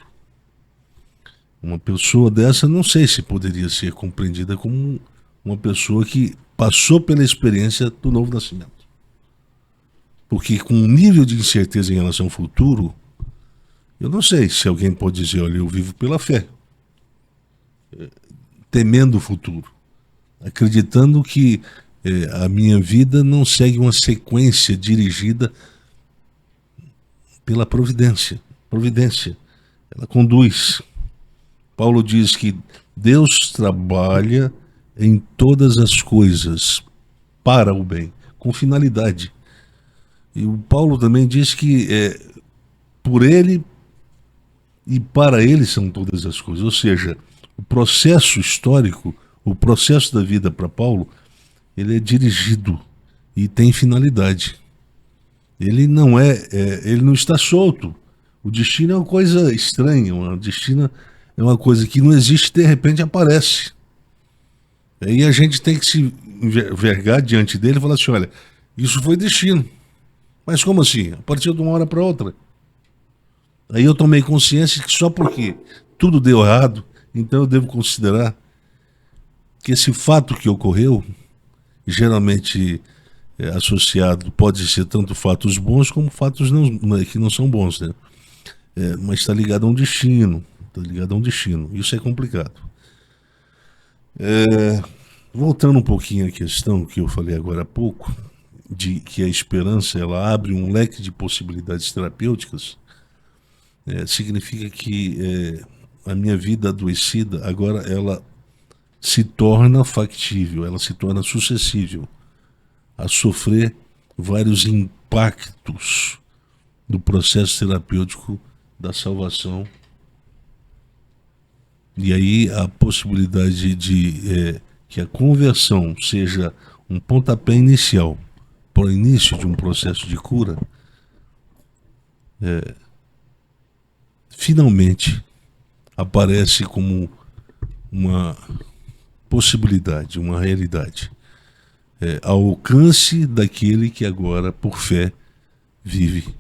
Uma pessoa dessa, não sei se poderia ser compreendida como uma pessoa que passou pela experiência do novo nascimento. Porque com um nível de incerteza em relação ao futuro, eu não sei se alguém pode dizer, olha, eu vivo pela fé, temendo o futuro, acreditando que a minha vida não segue uma sequência dirigida pela providência. Providência, ela conduz. Paulo diz que Deus trabalha em todas as coisas para o bem, com finalidade. E o Paulo também diz que por ele e para ele são todas as coisas. Ou seja, o processo histórico, o processo da vida para Paulo, ele é dirigido e tem finalidade. Ele não ele não está solto. O destino é uma coisa estranha, o destino é uma coisa que não existe, de repente aparece. Aí a gente tem que se vergar diante dele e falar assim, olha, isso foi destino. Mas como assim? Apareceu de uma hora para outra. Aí eu tomei consciência que só porque tudo deu errado, então eu devo considerar que esse fato que ocorreu, geralmente associado, pode ser tanto fatos bons como fatos que não são bons, né? Mas está ligado a um destino. Está ligado a um destino. Isso é complicado. Voltando um pouquinho à questão que eu falei agora há pouco, de que a esperança ela abre um leque de possibilidades terapêuticas, significa que a minha vida adoecida agora ela se torna factível, ela se torna sucessível a sofrer vários impactos do processo terapêutico da salvação. E aí a possibilidade de que a conversão seja um pontapé inicial para o início de um processo de cura, finalmente aparece como uma possibilidade, uma realidade, ao alcance daquele que agora, por fé, vive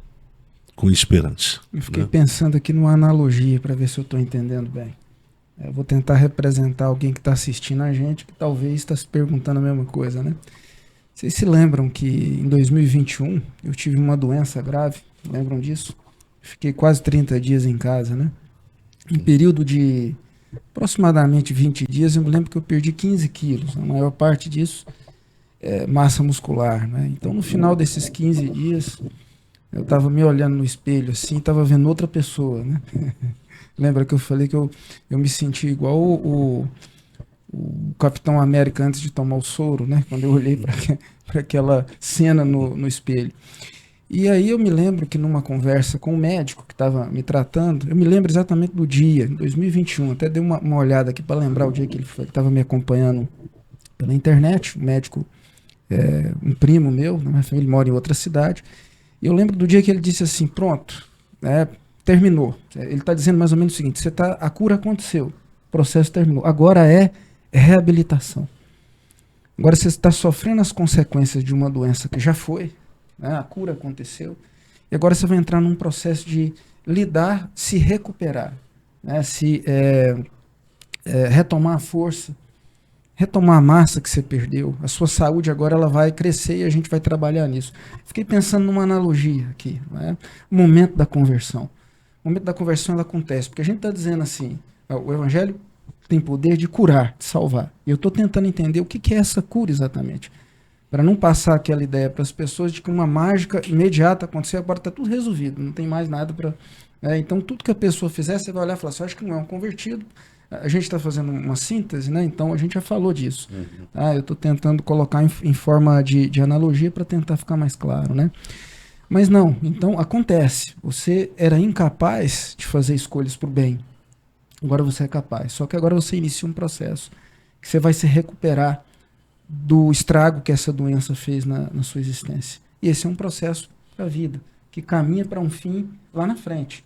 com esperança. Eu fiquei pensando aqui numa analogia para ver se eu estou entendendo bem. Eu vou tentar representar alguém que está assistindo a gente, que talvez está se perguntando a mesma coisa, né? Vocês se lembram que em 2021 eu tive uma doença grave? Lembram disso? Fiquei quase 30 dias em casa, né? Em período de aproximadamente 20 dias, eu me lembro que eu perdi 15 quilos. A maior parte disso é massa muscular, né? Então, no final desses 15 dias, eu estava me olhando no espelho assim, estava vendo outra pessoa, né? Lembra que eu falei que eu me senti igual o Capitão América antes de tomar o soro, né? Quando eu olhei para aquela cena no espelho. E aí eu me lembro que numa conversa com o médico que estava me tratando, eu me lembro exatamente do dia, em 2021, até dei uma olhada aqui para lembrar o dia que ele estava me acompanhando pela internet, o médico um primo meu, na minha família, mora em outra cidade, e eu lembro do dia que ele disse assim, pronto, terminou. Ele está dizendo mais ou menos o seguinte, a cura aconteceu, o processo terminou, agora é reabilitação. Agora você está sofrendo as consequências de uma doença que já foi, né? A cura aconteceu, e agora você vai entrar num processo de lidar, se recuperar, né? Retomar a força, retomar a massa que você perdeu. A sua saúde agora ela vai crescer e a gente vai trabalhar nisso. Fiquei pensando numa analogia aqui, né? O momento da conversão. O momento da conversão ela acontece, porque a gente está dizendo assim, o evangelho tem poder de curar, de salvar. E eu estou tentando entender o que é essa cura exatamente. Para não passar aquela ideia para as pessoas de que uma mágica imediata aconteceu, agora está tudo resolvido, não tem mais nada para... Então, tudo que a pessoa fizer, você vai olhar e falar assim, acho que não é um convertido. A gente está fazendo uma síntese, né? Então a gente já falou disso. Eu estou tentando colocar em forma de analogia para tentar ficar mais claro, né? Mas não, então acontece. Você era incapaz de fazer escolhas para o bem. Agora você é capaz. Só que agora você inicia um processo que você vai se recuperar do estrago que essa doença fez na sua existência. E esse é um processo para a vida, que caminha para um fim lá na frente,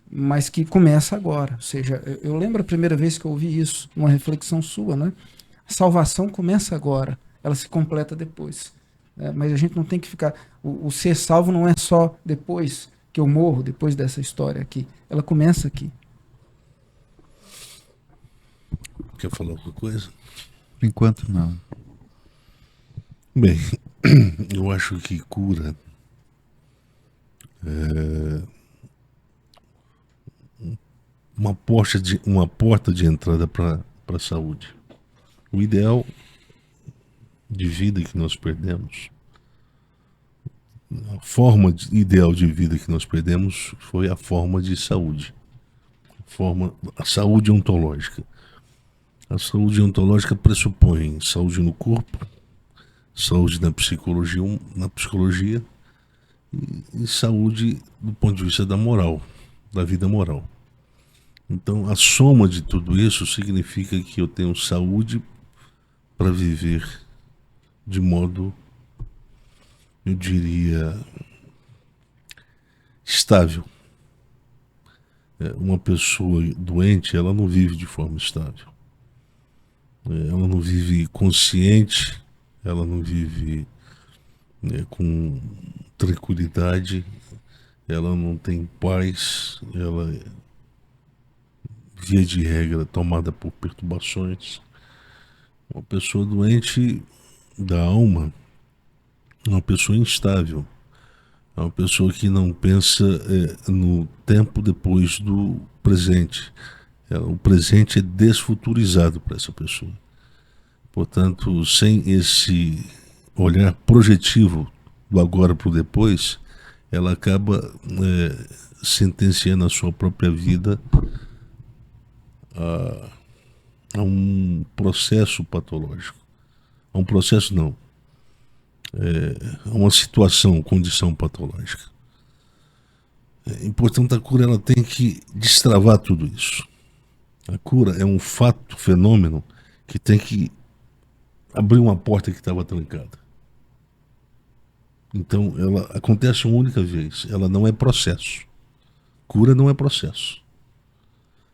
mas que começa agora. Ou seja, eu lembro a primeira vez que eu ouvi isso, uma reflexão sua, né? A salvação começa agora, ela se completa depois. Mas a gente não tem que ficar... O ser salvo não é só depois que eu morro, depois dessa história aqui. Ela começa aqui. Quer falar alguma coisa? Por enquanto, não. Bem, eu acho que cura uma porta de entrada para a saúde. O ideal de vida que nós perdemos, ideal de vida que nós perdemos foi a forma de saúde, a saúde ontológica. A saúde ontológica pressupõe saúde no corpo, saúde na psicologia e saúde do ponto de vista da moral, da vida moral. Então, a soma de tudo isso significa que eu tenho saúde para viver de modo, eu diria, estável. Uma pessoa doente, ela não vive de forma estável. Ela não vive consciente, ela não vive com tranquilidade, ela não tem paz, ela é, via de regra, tomada por perturbações. Uma pessoa doente da alma é uma pessoa instável, é uma pessoa que não pensa no tempo depois do presente. O presente é desfuturizado para essa pessoa. Portanto, sem esse olhar projetivo do agora para o depois, ela acaba sentenciando a sua própria vida a um processo patológico. A um processo não. A uma situação, condição patológica. E, portanto, a cura ela tem que destravar tudo isso. A cura é um fato, fenômeno, que tem que abrir uma porta que estava trancada. Então, ela acontece uma única vez. Ela não é processo. Cura não é processo.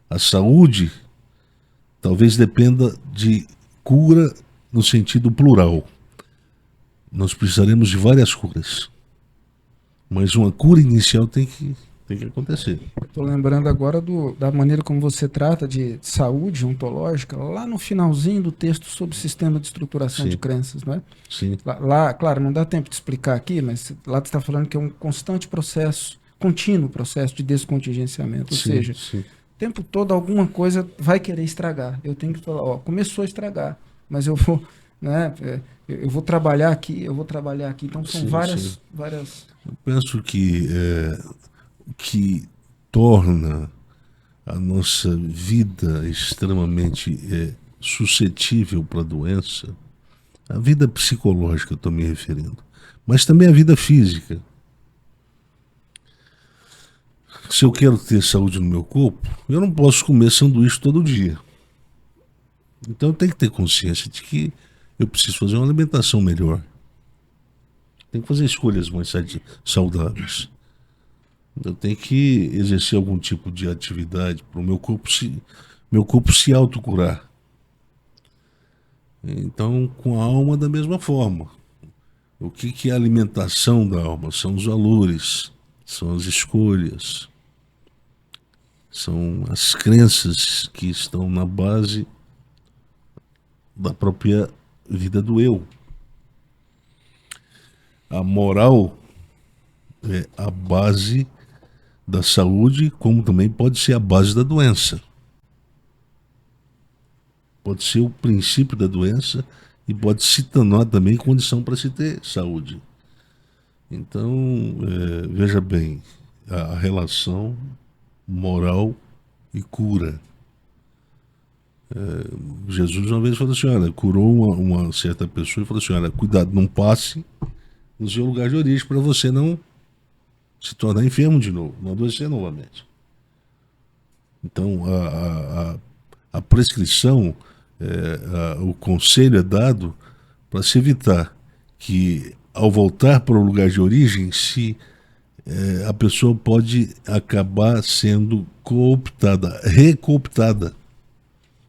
A saúde talvez dependa de cura no sentido plural. Nós precisaremos de várias curas. Mas uma cura inicial tem que acontecer. Estou lembrando agora da maneira como você trata de saúde ontológica, lá no finalzinho do texto sobre o sistema de estruturação de crenças, não é? Sim. Lá, claro, não dá tempo de explicar aqui, mas lá você está falando que é um constante processo, contínuo processo de descontingenciamento. Ou seja, o tempo todo alguma coisa vai querer estragar. Eu tenho que falar, começou a estragar, mas eu vou, né? Eu vou trabalhar aqui, Então são várias. Eu penso que o que torna a nossa vida extremamente suscetível para a doença, a vida psicológica eu estou me referindo, mas também a vida física. Se eu quero ter saúde no meu corpo, eu não posso comer sanduíche todo dia. Então eu tenho que ter consciência de que eu preciso fazer uma alimentação melhor. Tenho que fazer escolhas mais saudáveis. Eu tenho que exercer algum tipo de atividade para o meu corpo se autocurar. Então, com a alma da mesma forma. O que é a alimentação da alma? São os valores, são as escolhas, são as crenças que estão na base da própria vida do eu. A moral é a base da saúde, como também pode ser a base da doença. Pode ser o princípio da doença e pode se tornar também condição para se ter saúde. Então, veja bem, a relação moral e cura. Jesus uma vez falou assim, olha, curou uma certa pessoa e falou assim, olha, cuidado, não passe no seu lugar de origem para você não se tornar enfermo de novo, não adoecer novamente. Então, a prescrição, o conselho é dado para se evitar que, ao voltar para o lugar de origem, a pessoa pode acabar sendo recooptada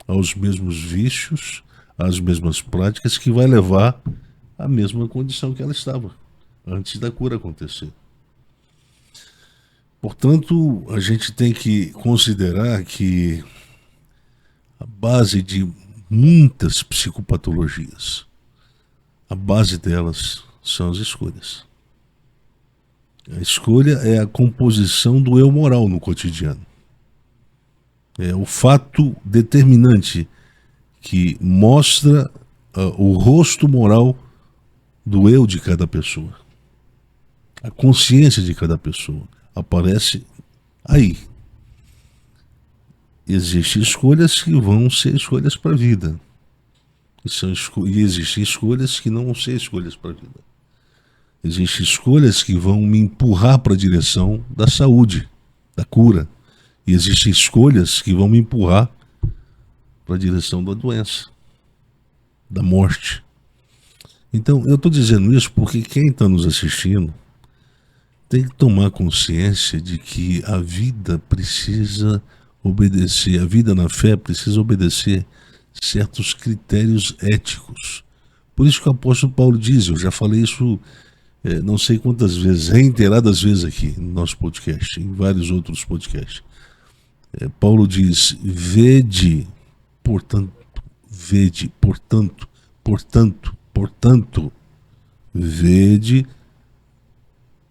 aos mesmos vícios, às mesmas práticas, que vai levar à mesma condição que ela estava antes da cura acontecer. Portanto, a gente tem que considerar que a base de muitas psicopatologias, a base delas são as escolhas. A escolha é a composição do eu moral no cotidiano. É o fato determinante que mostra o rosto moral do eu de cada pessoa. A consciência de cada pessoa aparece aí. Existem escolhas que vão ser escolhas para a vida. E existem escolhas que não vão ser escolhas para a vida. Existem escolhas que vão me empurrar para a direção da saúde, da cura. E existem escolhas que vão me empurrar para a direção da doença, da morte. Então, eu estou dizendo isso porque quem está nos assistindo tem que tomar consciência de que a vida precisa obedecer, a vida na fé precisa obedecer certos critérios éticos. Por isso que o apóstolo Paulo diz, eu já falei isso não sei quantas vezes, reiteradas vezes aqui no nosso podcast, em vários outros podcasts. Paulo diz, portanto,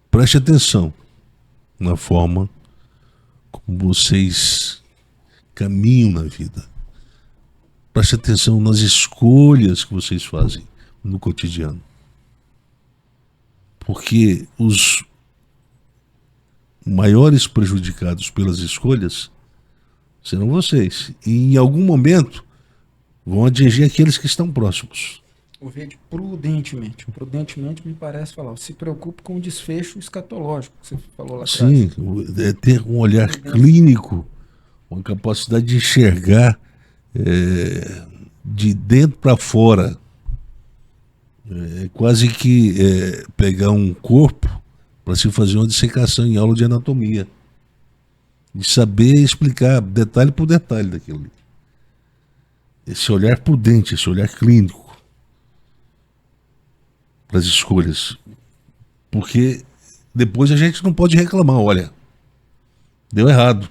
preste atenção na forma como vocês caminham na vida. Preste atenção nas escolhas que vocês fazem no cotidiano. Porque os maiores prejudicados pelas escolhas serão vocês. E em algum momento vão atingir aqueles que estão próximos. O verde prudentemente. Prudentemente me parece falar. Se preocupe com o desfecho escatológico que você falou lá atrás. Sim, é ter um olhar clínico, uma capacidade de enxergar de dentro para fora. É quase que pegar um corpo para se fazer uma dissecação em aula de anatomia. De saber explicar detalhe por detalhe daquilo ali. Esse olhar prudente, esse olhar clínico para as escolhas. Porque depois a gente não pode reclamar, olha, deu errado.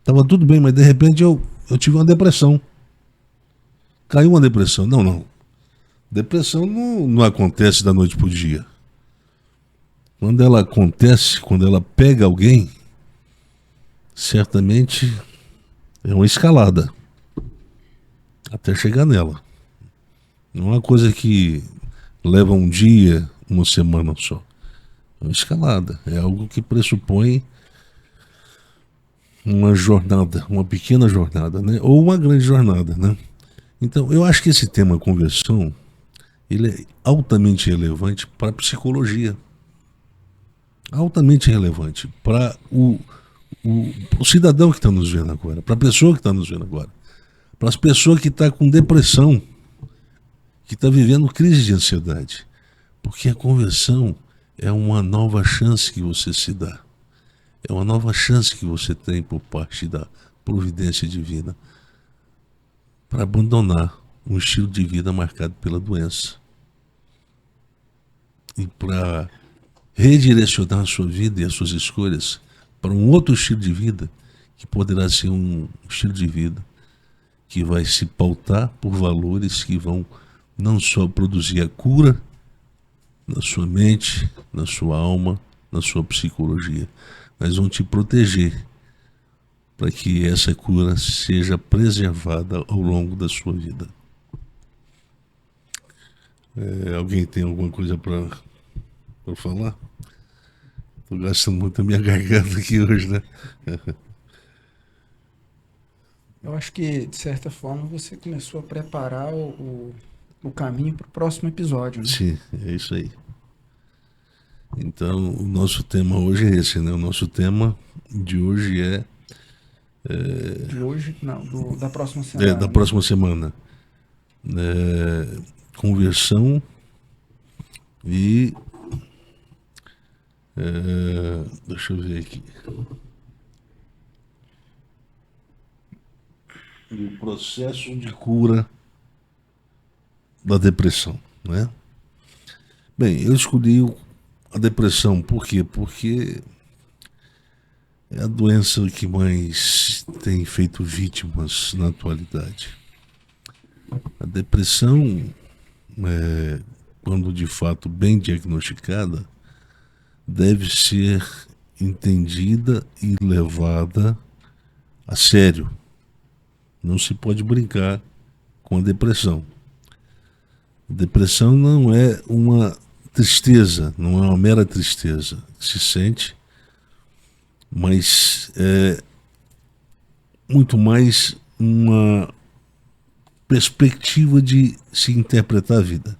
Estava tudo bem, mas de repente eu tive uma depressão. Caiu uma depressão. Não. Depressão não acontece da noite para o dia. Quando ela acontece, quando ela pega alguém, certamente é uma escalada até chegar nela. Não é uma coisa que leva um dia, uma semana só. É uma escalada. É algo que pressupõe uma jornada, uma pequena jornada, né? Ou uma grande jornada, né? Então, eu acho que esse tema conversão, ele é altamente relevante para a psicologia. Altamente relevante para o cidadão que está nos vendo agora, para a pessoa que está nos vendo agora, para as pessoas que estão com depressão, que está vivendo crise de ansiedade. Porque a conversão é uma nova chance que você se dá. É uma nova chance que você tem por parte da providência divina para abandonar um estilo de vida marcado pela doença e para redirecionar a sua vida e as suas escolhas para um outro estilo de vida que poderá ser um estilo de vida que vai se pautar por valores que vão não só produzir a cura na sua mente, na sua alma, na sua psicologia, mas vão te proteger para que essa cura seja preservada ao longo da sua vida. Alguém tem alguma coisa para falar? Estou gastando muito a minha garganta aqui hoje, né? Eu acho que, de certa forma, você começou a preparar o caminho para o próximo episódio, né? Sim, é isso aí. Então, o nosso tema hoje é esse, né? O nosso tema de hoje é... De hoje? Não, da próxima semana. Da próxima semana. Conversão e... deixa eu ver aqui. O processo de cura da depressão, né? Bem, eu escolhi a depressão, por quê? Porque é a doença que mais tem feito vítimas na atualidade. A depressão, quando de fato bem diagnosticada, deve ser entendida e levada a sério. Não se pode brincar com a depressão. Depressão não é uma tristeza, não é uma mera tristeza que se sente, mas é muito mais uma perspectiva de se interpretar a vida.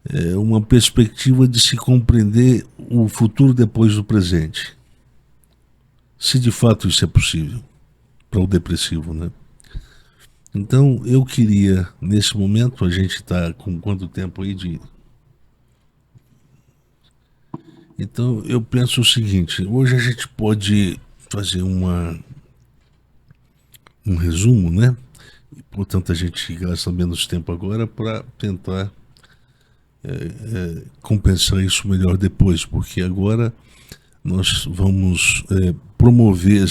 É uma perspectiva de se compreender o futuro depois do presente. Se de fato isso é possível para o depressivo, né? Então eu queria, nesse momento, a gente está com quanto tempo aí de... Então eu penso o seguinte, hoje a gente pode fazer um resumo, né? E, portanto a gente gasta menos tempo agora para tentar compensar isso melhor depois, porque agora nós vamos promover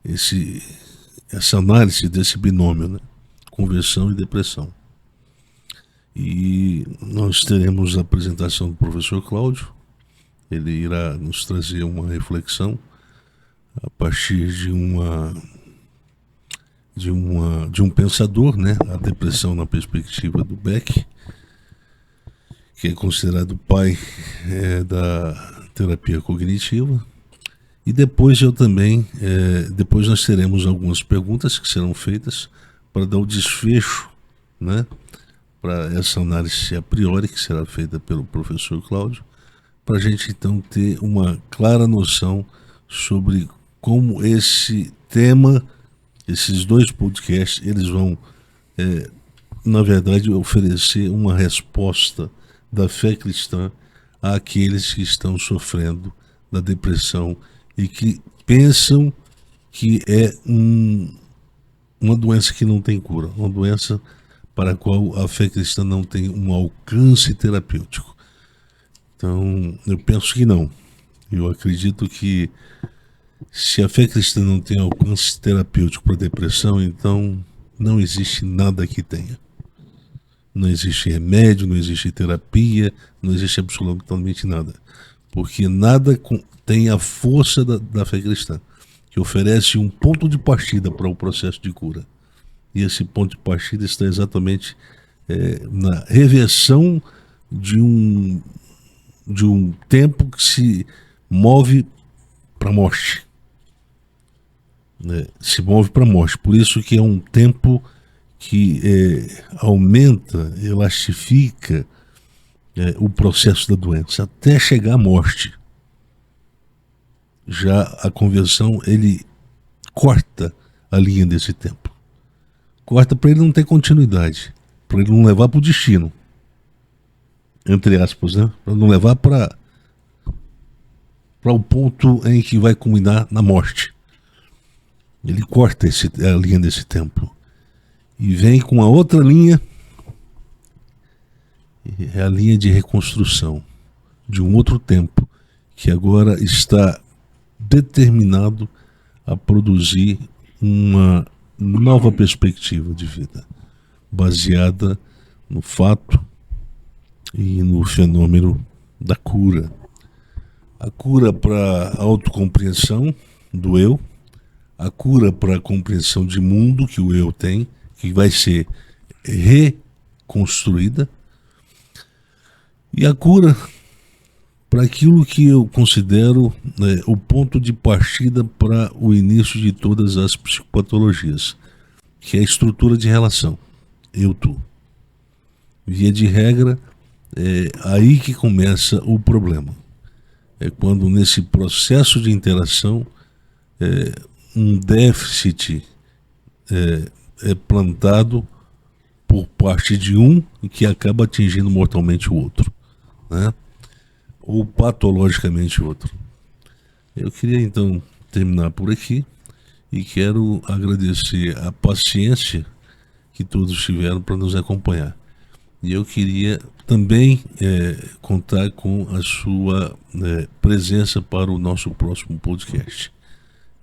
essa análise desse binômio, né? Conversão e depressão. E nós teremos a apresentação do professor Cláudio. Ele irá nos trazer uma reflexão a partir de um pensador, né? A depressão na perspectiva do Beck, que é considerado o pai da terapia cognitiva. E depois depois nós teremos algumas perguntas que serão feitas para dar o desfecho, né, para essa análise a priori que será feita pelo professor Cláudio, para a gente então ter uma clara noção sobre como esse tema, esses dois podcasts, eles vão, na verdade, oferecer uma resposta da fé cristã àqueles que estão sofrendo da depressão e que pensam que é uma doença que não tem cura, uma doença para a qual a fé cristã não tem um alcance terapêutico. Então, eu penso que não. Eu acredito que se a fé cristã não tem alcance terapêutico para a depressão, então não existe nada que tenha. Não existe remédio, não existe terapia, não existe absolutamente nada. Porque nada tem a força da fé cristã, que oferece um ponto de partida para o processo de cura. E esse ponto de partida está exatamente na reversão de um tempo que se move para a morte. Né? Se move para a morte. Por isso que é um tempo que aumenta, elastifica o processo da doença, até chegar à morte. Já a conversão, ele corta a linha desse tempo. Corta para ele não ter continuidade, para ele não levar para o destino, entre aspas, né? Para não levar para o ponto em que vai culminar na morte. Ele corta a linha desse tempo e vem com a outra linha, é a linha de reconstrução de um outro tempo que agora está determinado a produzir uma nova perspectiva de vida, baseada no fato e no fenômeno da cura. A cura para a autocompreensão do eu, a cura para a compreensão de mundo que o eu tem, que vai ser reconstruída, e a cura para aquilo que eu considero o ponto de partida para o início de todas as psicopatologias, que é a estrutura de relação, eu-tu. Via de regra, é aí que começa o problema. É quando nesse processo de interação um déficit é plantado por parte de um e que acaba atingindo mortalmente o outro, né? Ou patologicamente o outro. Eu queria então terminar por aqui e quero agradecer a paciência que todos tiveram para nos acompanhar. E eu queria também contar com a sua presença para o nosso próximo podcast.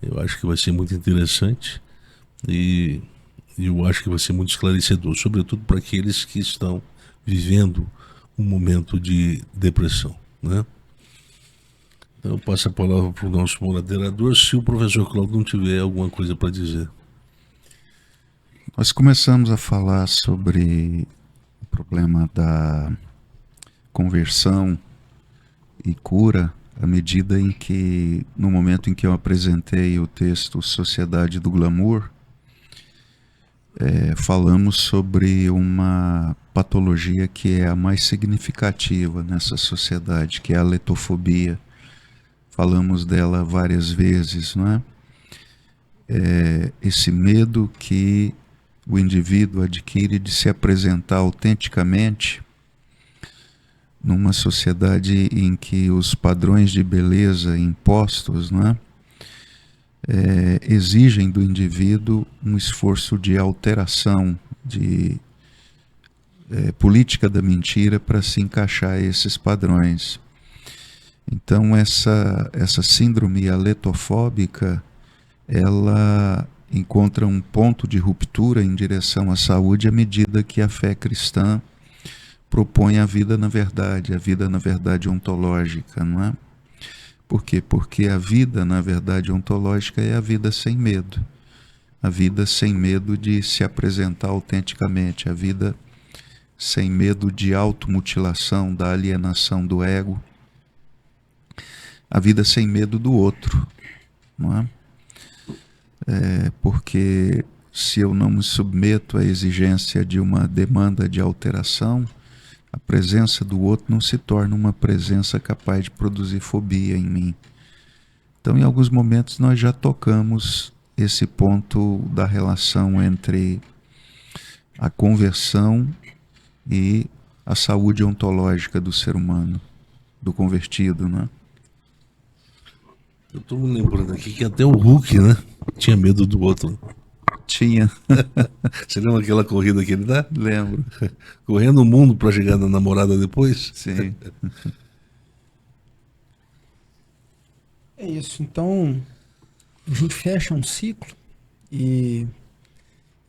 Eu acho que vai ser muito interessante e eu acho que vai ser muito esclarecedor, sobretudo para aqueles que estão vivendo um momento de depressão, né? Então eu passo a palavra para o nosso moderador, se o professor Cláudio não tiver alguma coisa para dizer. Nós começamos a falar sobre o problema da conversão e cura à medida em que, no momento em que eu apresentei o texto Sociedade do Glamour, falamos sobre uma patologia que é a mais significativa nessa sociedade, que é a letofobia. Falamos dela várias vezes, não é? Esse medo que o indivíduo adquire de se apresentar autenticamente numa sociedade em que os padrões de beleza impostos, não é? Exigem do indivíduo um esforço de alteração, de política da mentira para se encaixar a esses padrões. Então essa síndrome aletofóbica, ela encontra um ponto de ruptura em direção à saúde à medida que a fé cristã propõe a vida na verdade ontológica, não é? Por quê? Porque a vida na verdade ontológica é a vida sem medo. A vida sem medo de se apresentar autenticamente, a vida sem medo de automutilação, da alienação do ego, a vida sem medo do outro, não é? Porque se eu não me submeto à exigência de uma demanda de alteração, a presença do outro não se torna uma presença capaz de produzir fobia em mim. Então, em alguns momentos, nós já tocamos esse ponto da relação entre a conversão e a saúde ontológica do ser humano, do convertido, né? Eu estou me lembrando aqui que até o Hulk, né, tinha medo do outro. Tinha. Você lembra aquela corrida que ele dá? Lembro. Correndo o mundo para chegar na namorada depois? Sim. É isso. Então, a gente fecha um ciclo e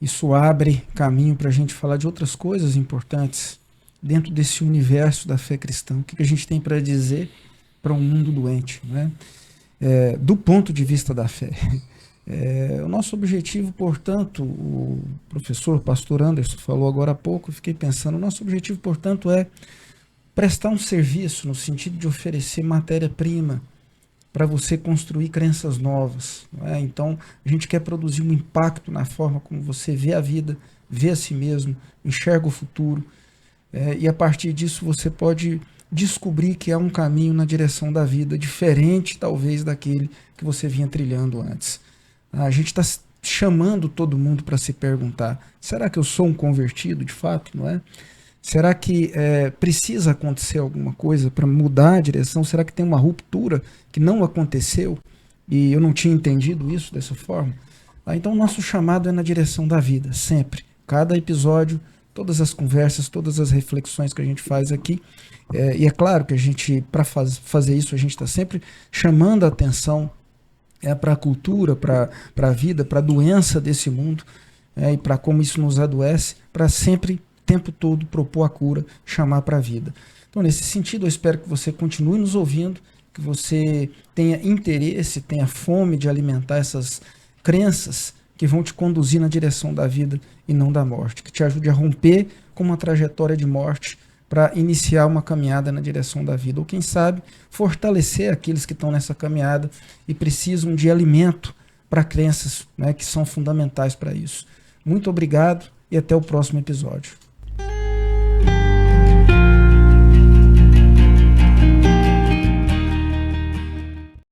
isso abre caminho para a gente falar de outras coisas importantes dentro desse universo da fé cristã. O que a gente tem para dizer para um mundo doente, né? Do ponto de vista da fé. O nosso objetivo, portanto, o pastor Anderson falou agora há pouco, eu fiquei pensando, o nosso objetivo, portanto, é prestar um serviço no sentido de oferecer matéria-prima para você construir crenças novas, não é? Então, a gente quer produzir um impacto na forma como você vê a vida, vê a si mesmo, enxerga o futuro, e a partir disso você pode descobrir que há um caminho na direção da vida, diferente talvez daquele que você vinha trilhando antes. A gente está chamando todo mundo para se perguntar, será que eu sou um convertido de fato, não é? Será que precisa acontecer alguma coisa para mudar a direção? Será que tem uma ruptura que não aconteceu e eu não tinha entendido isso dessa forma? Então o nosso chamado é na direção da vida, sempre. Cada episódio, todas as conversas, todas as reflexões que a gente faz aqui. E é claro que a gente, para fazer isso, a gente está sempre chamando a atenção para a cultura, para a vida, para a doença desse mundo, e para como isso nos adoece, para sempre, o tempo todo, propor a cura, chamar para a vida. Então, nesse sentido, eu espero que você continue nos ouvindo, que você tenha interesse, tenha fome de alimentar essas crenças que vão te conduzir na direção da vida e não da morte, que te ajude a romper com uma trajetória de morte para iniciar uma caminhada na direção da vida, ou quem sabe fortalecer aqueles que estão nessa caminhada e precisam de alimento para crenças, né, que são fundamentais para isso. Muito obrigado e até o próximo episódio.